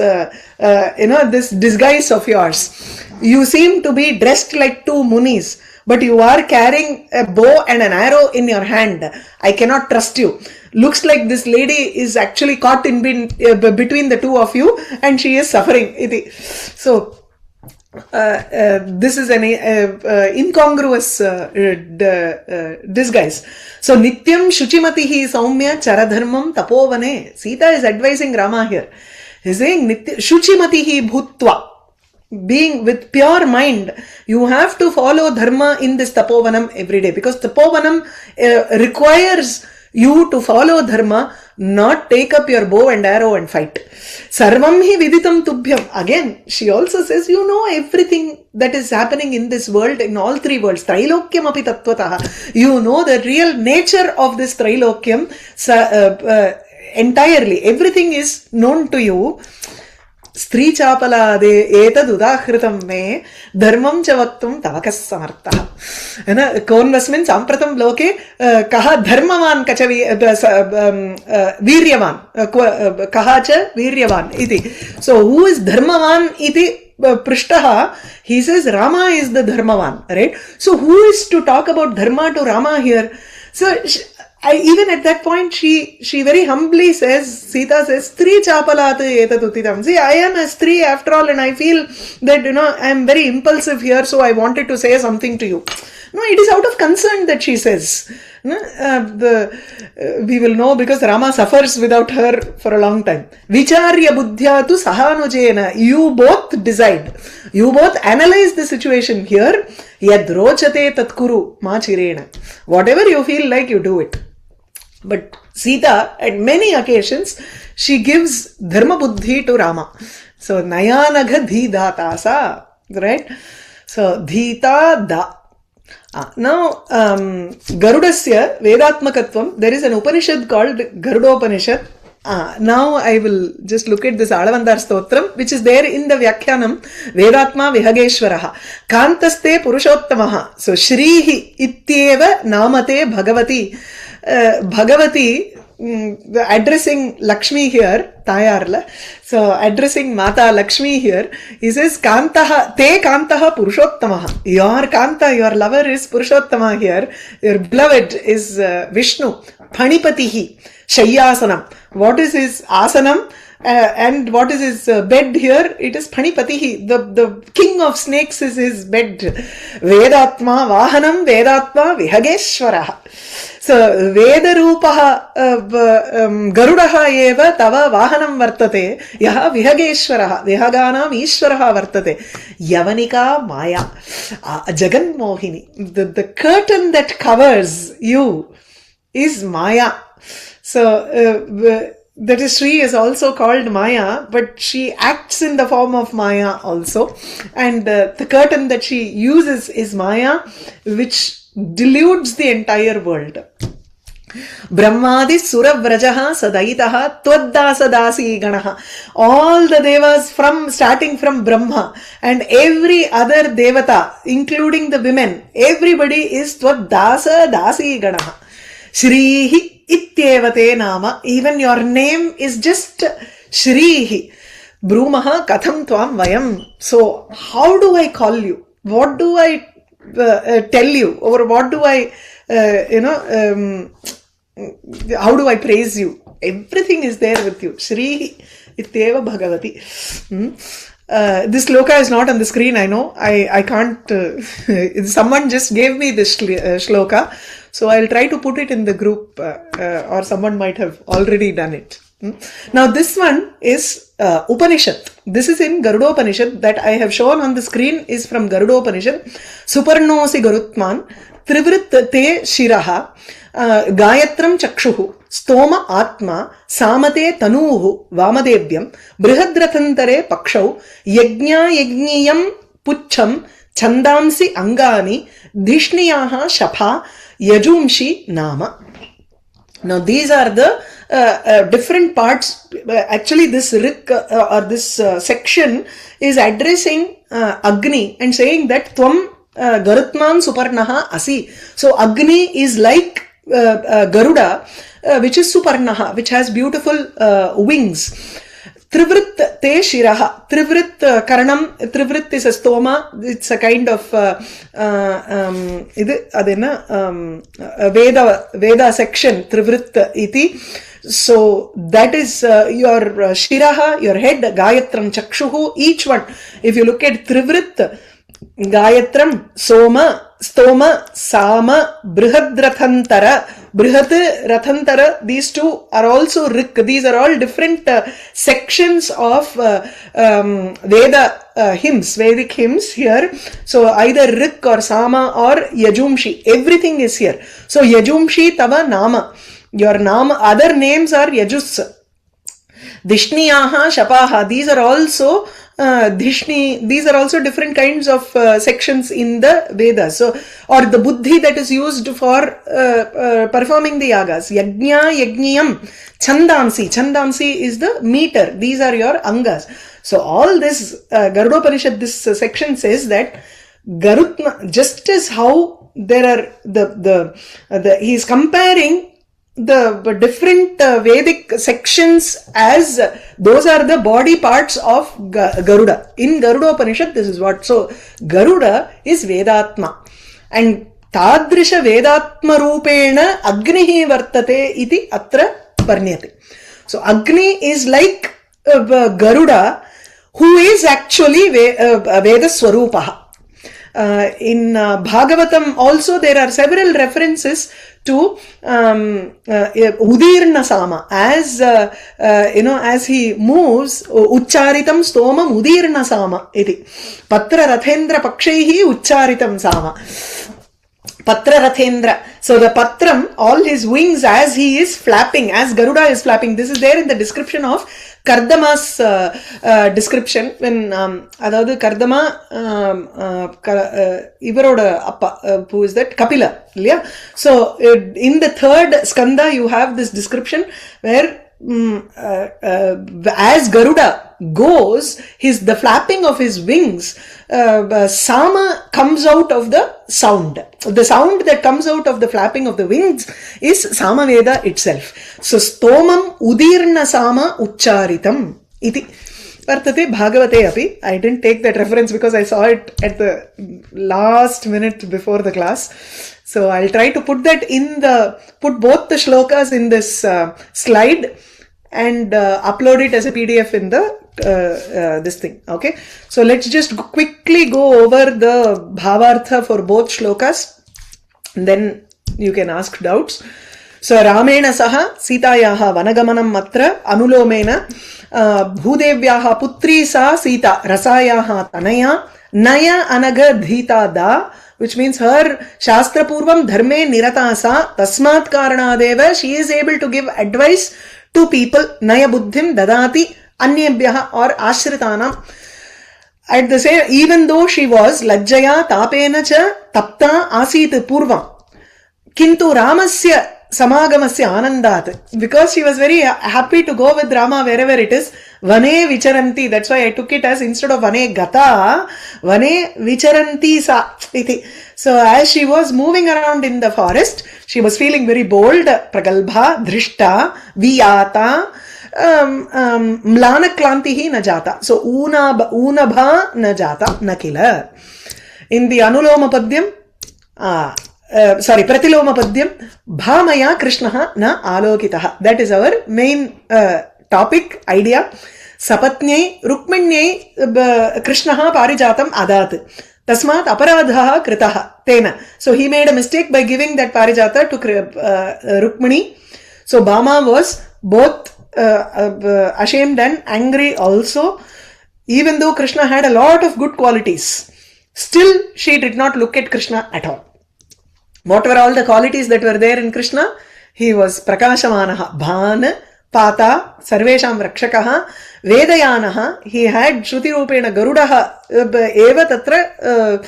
this disguise of yours. You seem to be dressed like two munis, but you are carrying a bow and an arrow in your hand. I cannot trust you. Looks like this lady is actually caught in between the two of you and she is suffering. So, this is an incongruous disguise. So, Nityam Shuchimatihi Saumya Charadharmam Tapovane. Sita is advising Rama here. He is saying, Shuchimatihi Bhutva. Being with pure mind, you have to follow dharma in this tapovanam every day, because tapovanam requires you to follow dharma, not take up your bow and arrow and fight. Sarvam hi viditam tubhyam. Again, she also says, you know everything that is happening in this world, in all three worlds. Trilokyam api tattvataha. You know the real nature of this trilokyam entirely. Everything is known to you. स्त्री चापलादे एतद् उदाहृतं मे धर्मं च वक्तुं तवकः समर्थः है ना कोन्वस्मिन् साम्प्रतं लोके कः धर्मवान् कच वीर्यवान् कः च वीर्यवान् इति सो हू इज धर्मवान् इति पृष्टः he says Rama is the dharmavan, right? So who is to talk about dharma to Rama here? So even at that point, she very humbly says, Sita says, Stri chapalat etatutitam. See, I am a Stri after all, and I feel that, I am very impulsive here, so I wanted to say something to you. No, it is out of concern that she says. We will know because Rama suffers without her for a long time. Vicharya buddhya tu sahanujena. You both decide. You both analyze the situation here. Yadrochate tatkuru ma chirena. Whatever you feel like, you do it. But Sita, at many occasions, she gives dharma buddhi to Rama. So, nayanagha dhidhatasa, right? So, dhita da. Now, Garudasya Vedatmakatvam, there is an Upanishad called Garudopanishad. Now I will just look at this Alavandar Stotram, which is there in the Vyakhyanam, Vedatma Vihageshwaraha. Kantaste Purushottamaha. So, Shrihi Ityeva Namate Bhagavati. Bhagavati, addressing Lakshmi here, Tayarla. So, addressing Mata Lakshmi here, he says, Kantaha, te Kantaha Purushottamaha. Your Kanta, your lover is Purushottama here. Your beloved is Vishnu. Phanipatihi, Shayyasanam. What is his asanam? And what is his bed here? It is Phanipatihi. The king of snakes is his bed. Vedatma Vahanam Vedatma Vihageshwaraha. So, Veda Rupaha Garudaha eva tava Vahanam vartate. Yaha Vihageshwaraha. Vihaganam Ishwaraha vartate. Yavanika Maya. Jagan Mohini. The curtain that covers you is Maya. So, that is, Sri is also called Maya, but she acts in the form of Maya also. And the curtain that she uses is Maya, which deludes the entire world. Brahmadi Suravrajaha Sadaitaha Tvaddasa Dasi Ganaha. All the devas starting from Brahma and every other devata, including the women, everybody is Tvaddasa Dasi Ganaha. Shrihi Ityevate Nama. Even your name is just Shrihi. Brumaha Katham Tvam Vayam. So, how do I call you? What do I tell you? Or what do I, how do I praise you? Everything is there with you. Shrihi Ityeva Bhagavati. This shloka is not on the screen, I know. I can't. Someone just gave me this shloka. So I'll try to put it in the group, or someone might have already done it. Now this one is Upanishad. This is in Garudopanishad that I have shown on the screen is from Garudopanishad. Suparnosi Garutman, Trivrit te Shiraha, Gayatram Chakshuhu, Stoma Atma, Samate Tanuhu, Vamadevyam, Brihadratantare Pakshau, Yajna Yajniyam Pucham, Chandamsi Angani, Dhishniyaha Shapha, Yajumshi Nama. Now these are the different parts. Actually this Rik or this section is addressing Agni and saying that Tvam Garutman Suparnaha Asi. So Agni is like Garuda, which is Suparnaha, which has beautiful wings. Trivrit te shiraha. Trivrit karanam. Trivrit is a stoma. It's a kind of Veda section. Trivrit iti. So that is your shiraha, your head. Gayatram chakshuhu. Each one. If you look at Trivrit, Gayatram, Soma, Stoma, Sama, Brihadrathantara, Brihat, Rathantara, these two are also Rik. These are all different sections of Veda hymns, Vedic hymns here. So either Rik or Sama or Yajumshi. Everything is here. So Yajumshi Tava Nama. Your Nama, other names are Yajus. Dishniyaha, Shapaha. These are also Dhishni, these are also different kinds of sections in the Vedas. So, or the buddhi that is used for performing the yagas. Yajna, Yajniyam, Chandamsi. Chandamsi is the meter. These are your angas. So, all this Garudopanishad, this section says that Garutma, just as how there are he is comparing the different Vedic sections as those are the body parts of Garuda. In Garudopanishad, this is what. So, Garuda is Vedatma. And Tadrisha Vedatma Rupena Agnihi Vartate iti atra varnyate. So, Agni is like Garuda, who is actually Veda Swarupaha. in Bhagavatam also there are several references to Udirna Sama. As as he moves, Uchcharitam Stomam Udirna Sama iti. Patra Rathendra Pakshaihi Uchcharitam Sama. Patra Rathendra. So the Patram, all his wings as he is flapping, as Garuda is flapping. This is there in the description of Kardama's description. When adavadu Kardama ivaroda appa, who is that? Kapila. Yeah. So in the third skanda you have this description where as Garuda goes, the flapping of his wings, Sama comes out of the sound. The sound that comes out of the flapping of the wings is Samaveda itself. So Stomam Udirna Sama Uchcharitam iti. Vartate Bhagavate api. I didn't take that reference because I saw it at the last minute before the class. So I'll try to put that put both the shlokas in this slide and upload it as a PDF in the this thing. Okay. So let's just quickly go over the bhavartha for both shlokas. Then you can ask doubts. So Ramena saha Sitayaha vanagammanam matra anulomena bhudevyaha putri sa Sita rasayaha tanaya naya anaga dhita da, which means her shastra purvam dharme niratasa tasmat karanadeva, she is able to give advice to people. Naya buddhim dadati anyebhyaha or ashritanam. At the same, even though she was lajjaya tapena cha tapta asit purvam, kintu ramasya samagamasya anandat, because she was very happy to go with Rama wherever it is. Vane vicharanti, that's why I took it as, instead of vane gata, vane vicharanti sa iti. So as she was moving around in the forest, she was feeling very bold. Pragalbha, dhrishta, viyata, mlana klantihi na jata. So unabha na jata nakila. In the anuloma padyam, pratiloma padyam, bhamaya krishnaha na alokitaha. That is our main topic, idea. Sapatnyai rukmanyai krishnaha parijatam adat. Tasmat aparadhaha kritaha tena. So he made a mistake by giving that parijata to Rukmani. So Bhama was both ashamed and angry also. Even though Krishna had a lot of good qualities, still she did not look at Krishna at all. What were all the qualities that were there in Krishna? He was prakashamanaha, bhan, pata, sarvesham rakshakaha, vedayanaha. He had shruti rupena garudaha eva tatra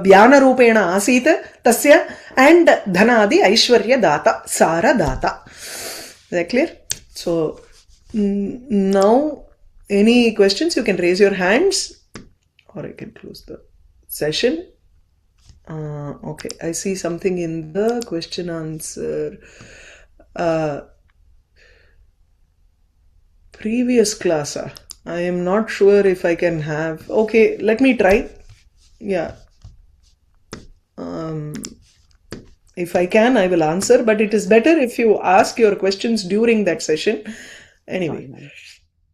vyana rupena asita tasya, and dhanadi aishwarya data, sara data. Is that clear? So now any questions, you can raise your hands or I can close the session. Okay, I see something in the question answer. Previous class. I am not sure if I can have. Okay, let me try. Yeah. If I can, I will answer, but it is better if you ask your questions during that session. Anyway. Sorry,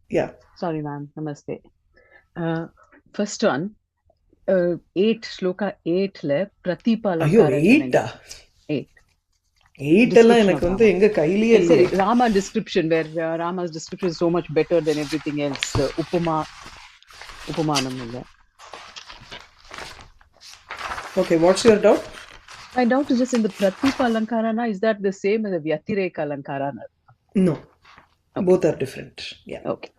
yeah. Sorry, ma'am. Namaste. First one, 8, Shloka 8 le Pratipalankaram. 8. 8 எல்லாம் எனக்கு வந்து எங்க கையிலேயே இல்ல. Rama description, where Rama's description is so much better than everything else. Upamanam illa. Okay, what's your doubt? My doubt is just in the Pratipalankarana, is that the same as the Vyatireka Alankarana? No. Okay. Both are different. Yeah. Okay.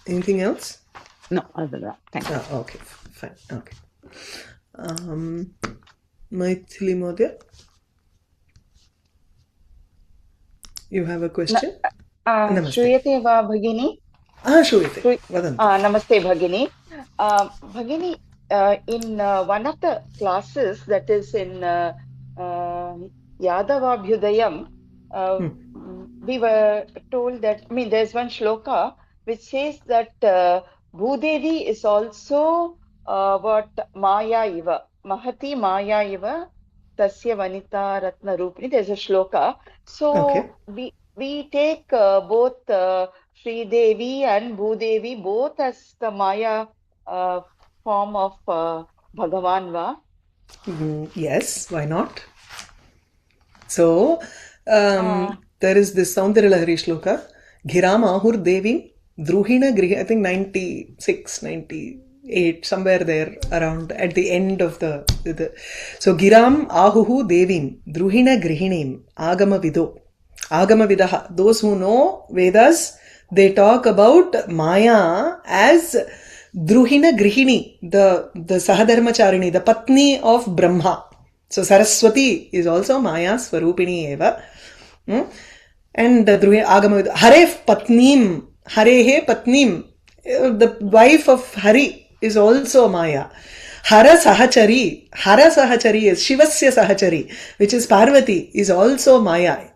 Anything else? No, other than that. Thank you. Okay, fine. Okay. Maithili Modya, you have a question? Shruyate va bhagini? Shruyate. Namaste bhagini. Bhagini, in one of the classes, that is in Yadavabhyudayam, we were told that, there's one shloka which says that Bhudevi is also what Maya iva, Mahati Maya iva, Tasya Vanita Ratna Rupini. There's a shloka. So we take both Sri Devi and Bhudevi both as the Maya form of Bhagavan va? Yes, why not? So, there is this Saundarya Lahari Shloka, Ghiram Ahur Devim Druhina Grihi, I think 96, 98, somewhere there around at the end of the so Giram Ahuhu Devim Druhina Grihinim Agama Vido. Agama Vidaha. Those who know Vedas, they talk about Maya as Druhina Grihini, the Sahadharmacharini, the Patni of Brahma. So Saraswati is also Maya Swarupini Eva. And Druhina Agama Vido. Hare Patnim, Harehe Patnim, the wife of Hari is also Maya. Hara Sahachari is Shivasya Sahachari, which is Parvati, is also Maya.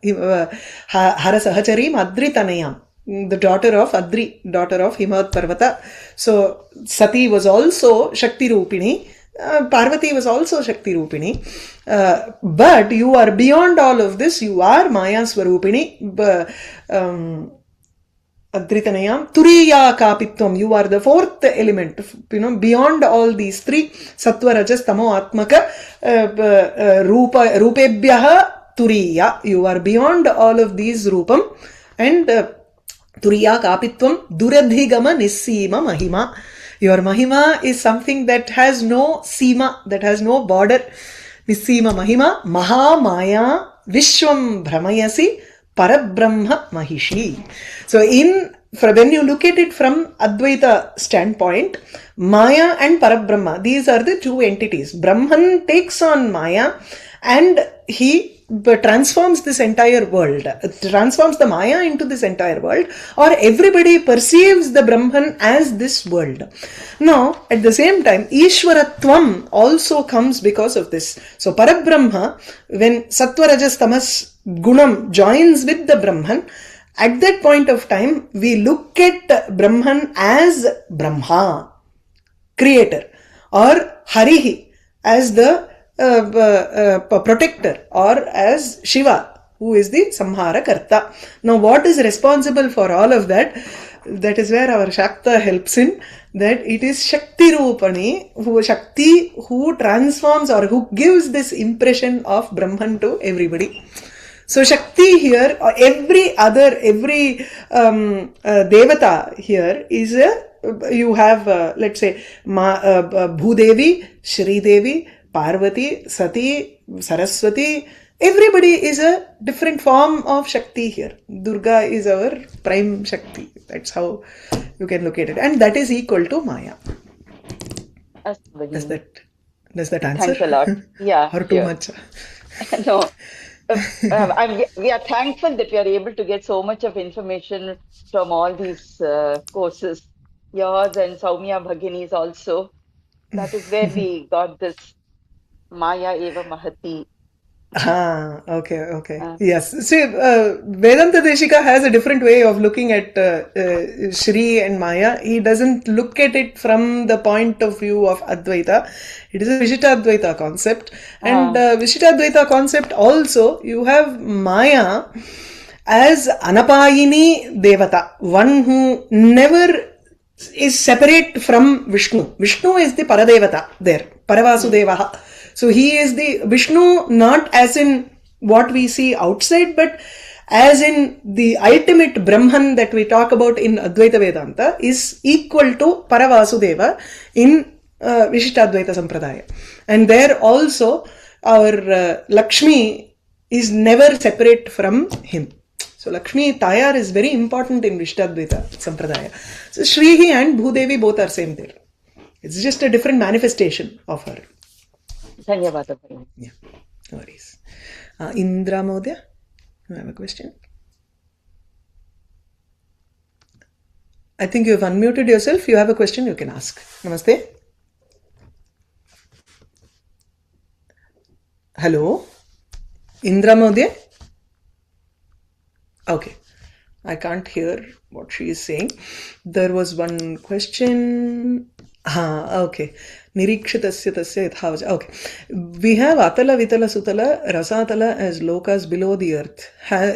Hara Sahachari Madri Tanayam, the daughter of Adri, daughter of Himat Parvata. So Sati was also Shakti Rupini. Parvati was also Shakti Rupini. But you are beyond all of this. You are Maya Swarupini. Adritanayam, Turiya Kapitvam, you are the fourth element, beyond all these three, Sattva, Rajas, Tamo, Atmaka, Rupebhyaha, Turiya, you are beyond all of these Rupam, and Turiya Kapitvam, Duradhigama Nissima Mahima. Your Mahima is something that has no Sima, that has no border. Nissima Mahima, Maha Maya, Vishwam Brahmayasi, Parabrahma Mahishi. So when you look at it from Advaita standpoint, Maya and Parabrahma, these are the two entities. Brahman takes on Maya and he transforms this entire world, transforms the Maya into this entire world, or everybody perceives the Brahman as this world. Now, at the same time, Ishwaratvam also comes because of this. So, Parabrahma, when Sattva, Rajas, Tamas Gunam joins with the Brahman, at that point of time, we look at Brahman as Brahma, creator, or Harihi as the protector, or as Shiva, who is the Samhara Karta. Now, what is responsible for all of that? That is where our Shakta helps in, that it is Shakti Rupani, who transforms or who gives this impression of Brahman to everybody. So Shakti here, or every Devata here is you have, let's say, Bhudevi, Shri Devi, Parvati, Sati, Saraswati, everybody is a different form of Shakti here. Durga is our prime Shakti. That's how you can look at it. And that is equal to Maya. Does that answer? Thanks a lot. Yeah. Or too much? No. We are thankful that we are able to get so much of information from all these courses. Yours and Saumya Bhagini's also. That is where we got this Maya Eva Mahati. Okay. Yes. See, Vedanta Deshika has a different way of looking at Shri and Maya. He doesn't look at it from the point of view of Advaita. It is a Vishittadvaita concept. And Vishittadvaita concept also, you have Maya as Anapayini Devata, one who never is separate from Vishnu. Vishnu is the Paradevata there, Paravasudevaha. So he is the Vishnu, not as in what we see outside, but as in the ultimate Brahman that we talk about in Advaita Vedanta is equal to Paravasudeva in Vishittadvaita Sampradaya. And there also our Lakshmi is never separate from him. So Lakshmi Tayar is very important in Vishittadvaita Sampradaya. So Shrihi and Bhudevi both are same there. It's just a different manifestation of her. Dhanyavada. Yeah, no worries. Indra Modya, you have a question? I think you have unmuted yourself. You have a question, you can ask. Namaste. Hello? Indra Modya? Okay. I can't hear what she is saying. There was one question. Okay. Nirikshitasya tasya yathavaj. Okay. We have Atala, Vitala, Sutala, Rasatala as lokas below the earth.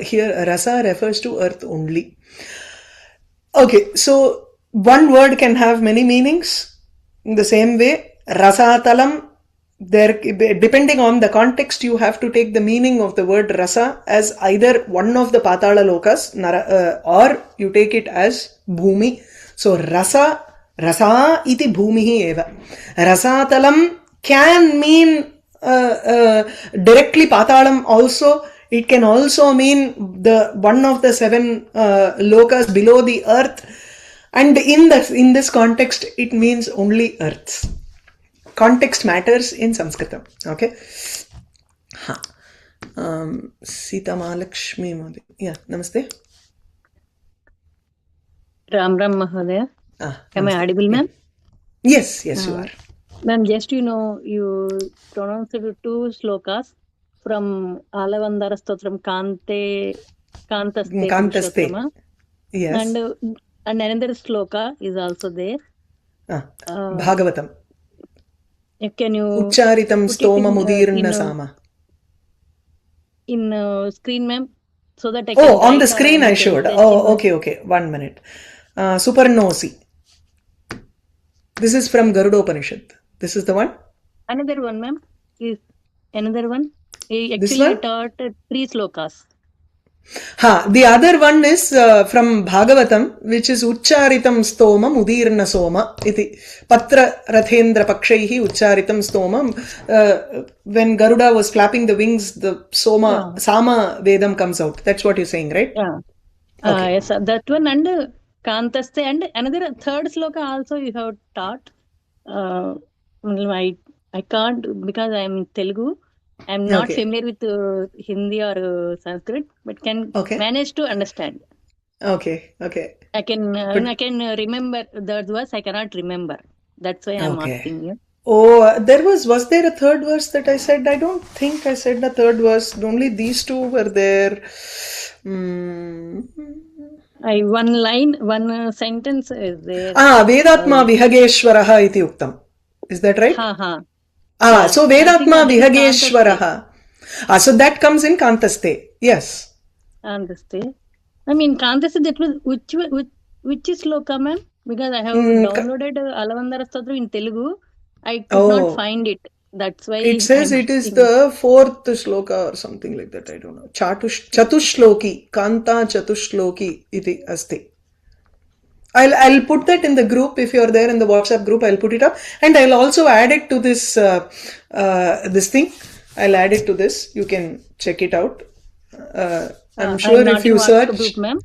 Here, Rasa refers to earth only. Okay, so one word can have many meanings. In the same way, rasatalam, there, depending on the context, you have to take the meaning of the word rasa as either one of the patala lokas, or you take it as bhumi. So rasa iti bhumihi eva. Rasatalam can mean directly patalam also. It can also mean the one of the 7 lokas below the earth, and in this context it means only earths. Context matters in Sanskritam. Okay. Sita Mahalakshmi Modi. Yeah, namaste. Ram Ram Mahodaya. Am I audible, ma'am? Yes, you are. Ma'am, just you pronounced 2 shlokas from Alavandara Stotram Kantaste. Yes. And another shloka is also there. Bhagavatam. Can you Uchcharitam stoma mudirna sama. In screen, ma'am, so that I can. Oh, on the screen I showed. Oh, okay. 1 minute. Suparnosi. This is from Garuda-Upanishad. This is the one? Another one, ma'am. Is another one. This one? I taught 3 shlokas. The other one is from Bhagavatam, which is Uchcharitam stoma mudirna soma iti patra rathendra pakshaihi Uchcharitam stoma. When Garuda was flapping the wings, the sama Vedam comes out. That's what you're saying, right? Yeah. Okay. Yes, that one, and Kantaste, and another third sloka also you have taught. I can't, because I am Telugu. I am not familiar with Hindi or Sanskrit, but can manage to understand. Okay. I can remember those words. I cannot remember. That's why I am asking you. Oh, was there a third verse that I said? I don't think I said the third verse. Only these 2 were there. One sentence is there. Vedatma vihageshwaraha iti uktam. Is that right? So Vedatma vihageshwaraha. So that comes in Kantaste. Yes. Kantaste. I mean, Kantaste, that was which is shloka, ma'am? Because I have downloaded Alavandara Stotram in Telugu. I could not find it. That's why it says it is the 4th shloka or something like that. I don't know. Chatushloki. Kanta Chatushloki iti asti. I'll put that in the group. If you're there in the WhatsApp group, I'll put it up. And I'll also add it to this this thing. I'll add it to this. You can check it out. I'm sure if you search. Group, ma'am.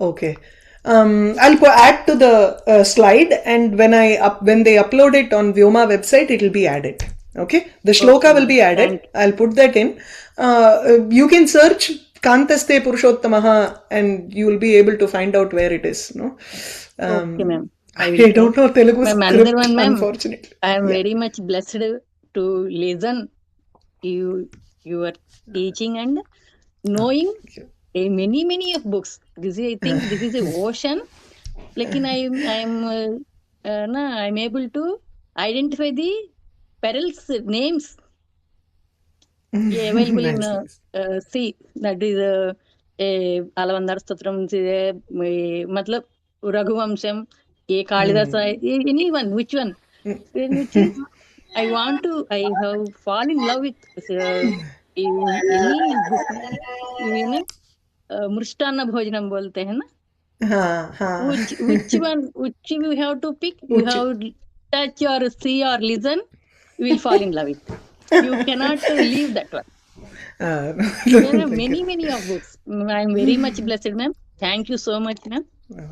Okay. I'll add to the slide, and when they upload it on Vyoma website, it will be added. Okay, the shloka will be added. I'll put that in. You can search Kantaste Purushottamaha, and you will be able to find out where it is. No, okay, ma'am. I don't know Telugu script, unfortunately. I am very much blessed to listen your teaching and knowing many of books. I think this is an ocean. Like I'm able to identify the perils names available in sea. That is Alavandar Stotram, matlab Raghuvamsham, Kalidasa, anyone, which one? Which is, I have fallen in love with any book. Mrushtana bhojanam bolte hai na? Which one, which you have to pick, you have to touch or see or listen, you will fall in love with. You cannot leave that one. There are many of books. I am very much blessed, ma'am. Thank you so much, ma'am.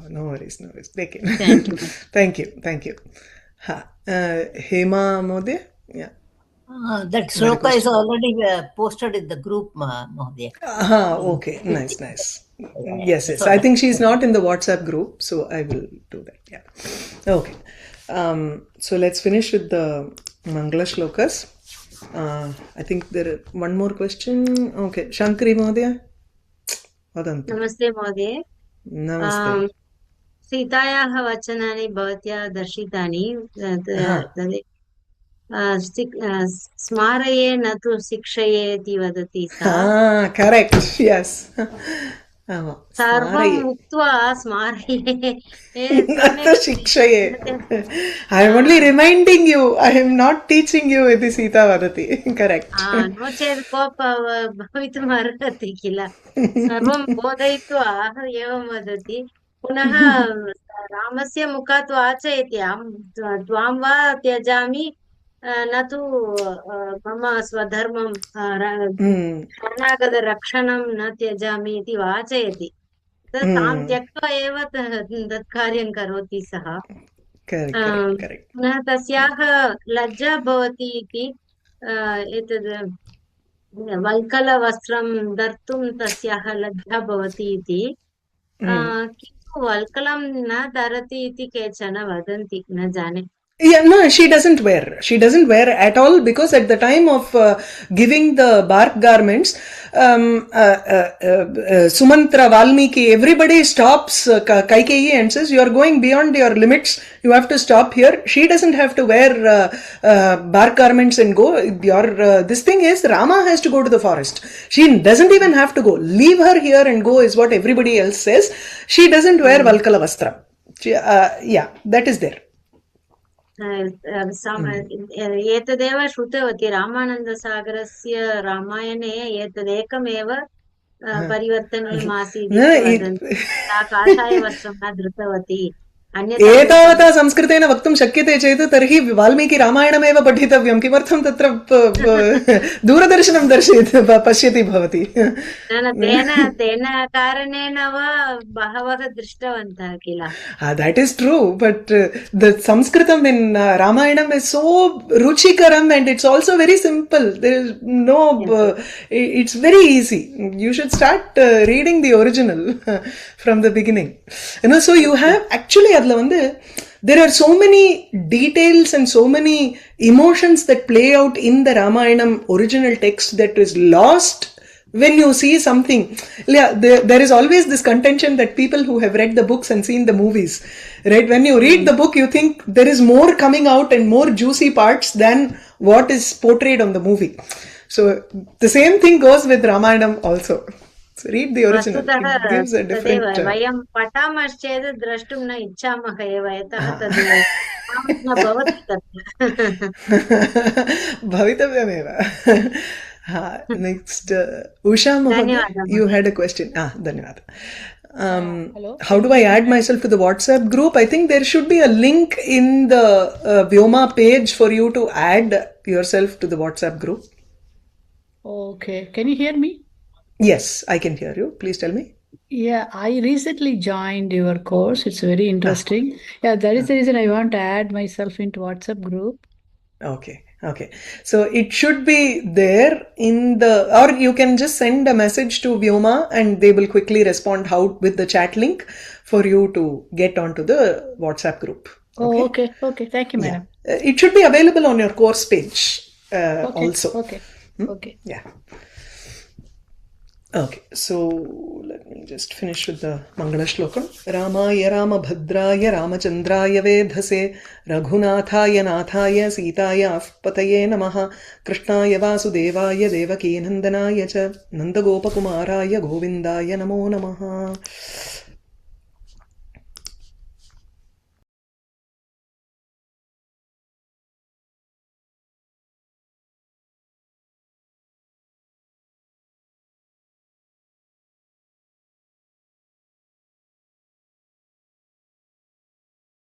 No worries. Take it. Thank you. Thank you. Hema Mode? Yeah. That shloka is already posted in the group, Mahodaya. Okay. Nice. Yes. I think she's not in the WhatsApp group, so I will do that. Yeah. Okay. So let's finish with the Mangala shlokas. I think there is one more question. Okay. Shankari Mahodaya? Vadantu. Namaste, Mahodaya. Namaste. सीतायाः वचनानि भवत्या दर्शितानि स्मारये न तु शिक्षये इति वदति सा. Correct. Yes. सर्वम् उक्त्वा स्मारये शिक्षये. I am only reminding you. I am not teaching you इति सीता वदति. Correct. नो चेत् कोपः भवितुम् अर्हति किल. सर्वं बोधयित्वा एवं वदति. पुनः रामस्य मुखात् वाचयति, त्वां वा त्यजामि न तु मम स्वधर्मं शरणागतरक्षणं न त्यजामि इति वाचयति. तां त्यक्त्वा एव तत् कार्यं करोति सः. पुनः तस्याः लज्जा भवति इति, एतद् वल्कलवस्त्रं धर्तुं तस्याः लज्जा भवति इति. किन्तु वल्कलं न धरति इति केचन वदन्ति, न जाने. Yeah, no, she doesn't wear. She doesn't wear at all because at the time of giving the bark garments, Sumantra, Valmiki, everybody stops Kaikeyi and says, you are going beyond your limits. You have to stop here. She doesn't have to wear bark garments and go. This thing is, Rama has to go to the forest. She doesn't even have to go. Leave her here and go is what everybody else says. She doesn't wear Valkala Vastra. Yeah, that is there. एतदेव श्रुतवती रामानन्दसागरस्य रामायणे एतदेकमेव परिवर्तनीयमासीत् इति वदन्ति. सा काषायवस्त्रं न धृतवती. एतावता संस्कृतेन वक्तुं शक्यते चेत् तर्हि वाल्मीकि रामायणमेव पठितव्यं. किमर्थं तत्र दूरदर्शनं पश्यति भवति? तेन कारणेन वा बहवः दृष्टवन्तः किल. That is true, but the Sanskritam in Ramayana is so ruchikaram and it's also very simple. There is no, it's very easy. You should start reading the original from the beginning. So you have actually there are so many details and so many emotions that play out in the Ramayana original text that is lost when you see something. Yeah, there is always this contention that people who have read the books and seen the movies, right? When you read the book, you think there is more coming out and more juicy parts than what is portrayed on the movie. So the same thing goes with Ramayana also. So read the original. It gives a different. वयं पठामश्चेत् द्रष्टुं न इच्छामः एव, यतः तद् भवति तत्र. भवितव्यमेव. Next, Usha Mohoday, you had a question. Dhanyawad. How do I add myself to the WhatsApp group? I think there should be a link in the Vyoma page for you to add yourself to the WhatsApp group. Okay. Can you hear me? Yes, I can hear you. Please tell me. Yeah, I recently joined your course. It's very interesting. Yeah, that is the reason I want to add myself into WhatsApp group. Okay. So it should be there in the, or you can just send a message to Vyoma and they will quickly respond with the chat link for you to get onto the WhatsApp group. Okay. Thank you, madam. Yeah. It should be available on your course page also. Okay. Yeah. Okay, so let me just finish with the Mangala Shlokam. Ramaya Ramabhadraya Ramachandraya Vedhase Raghunathaya Nathaya Sitaya Pataye Namaha Krishnaya Vasudevaya Devaki Nandanaya Cha Nandagopakumaraya Govindaya Namo Namaha.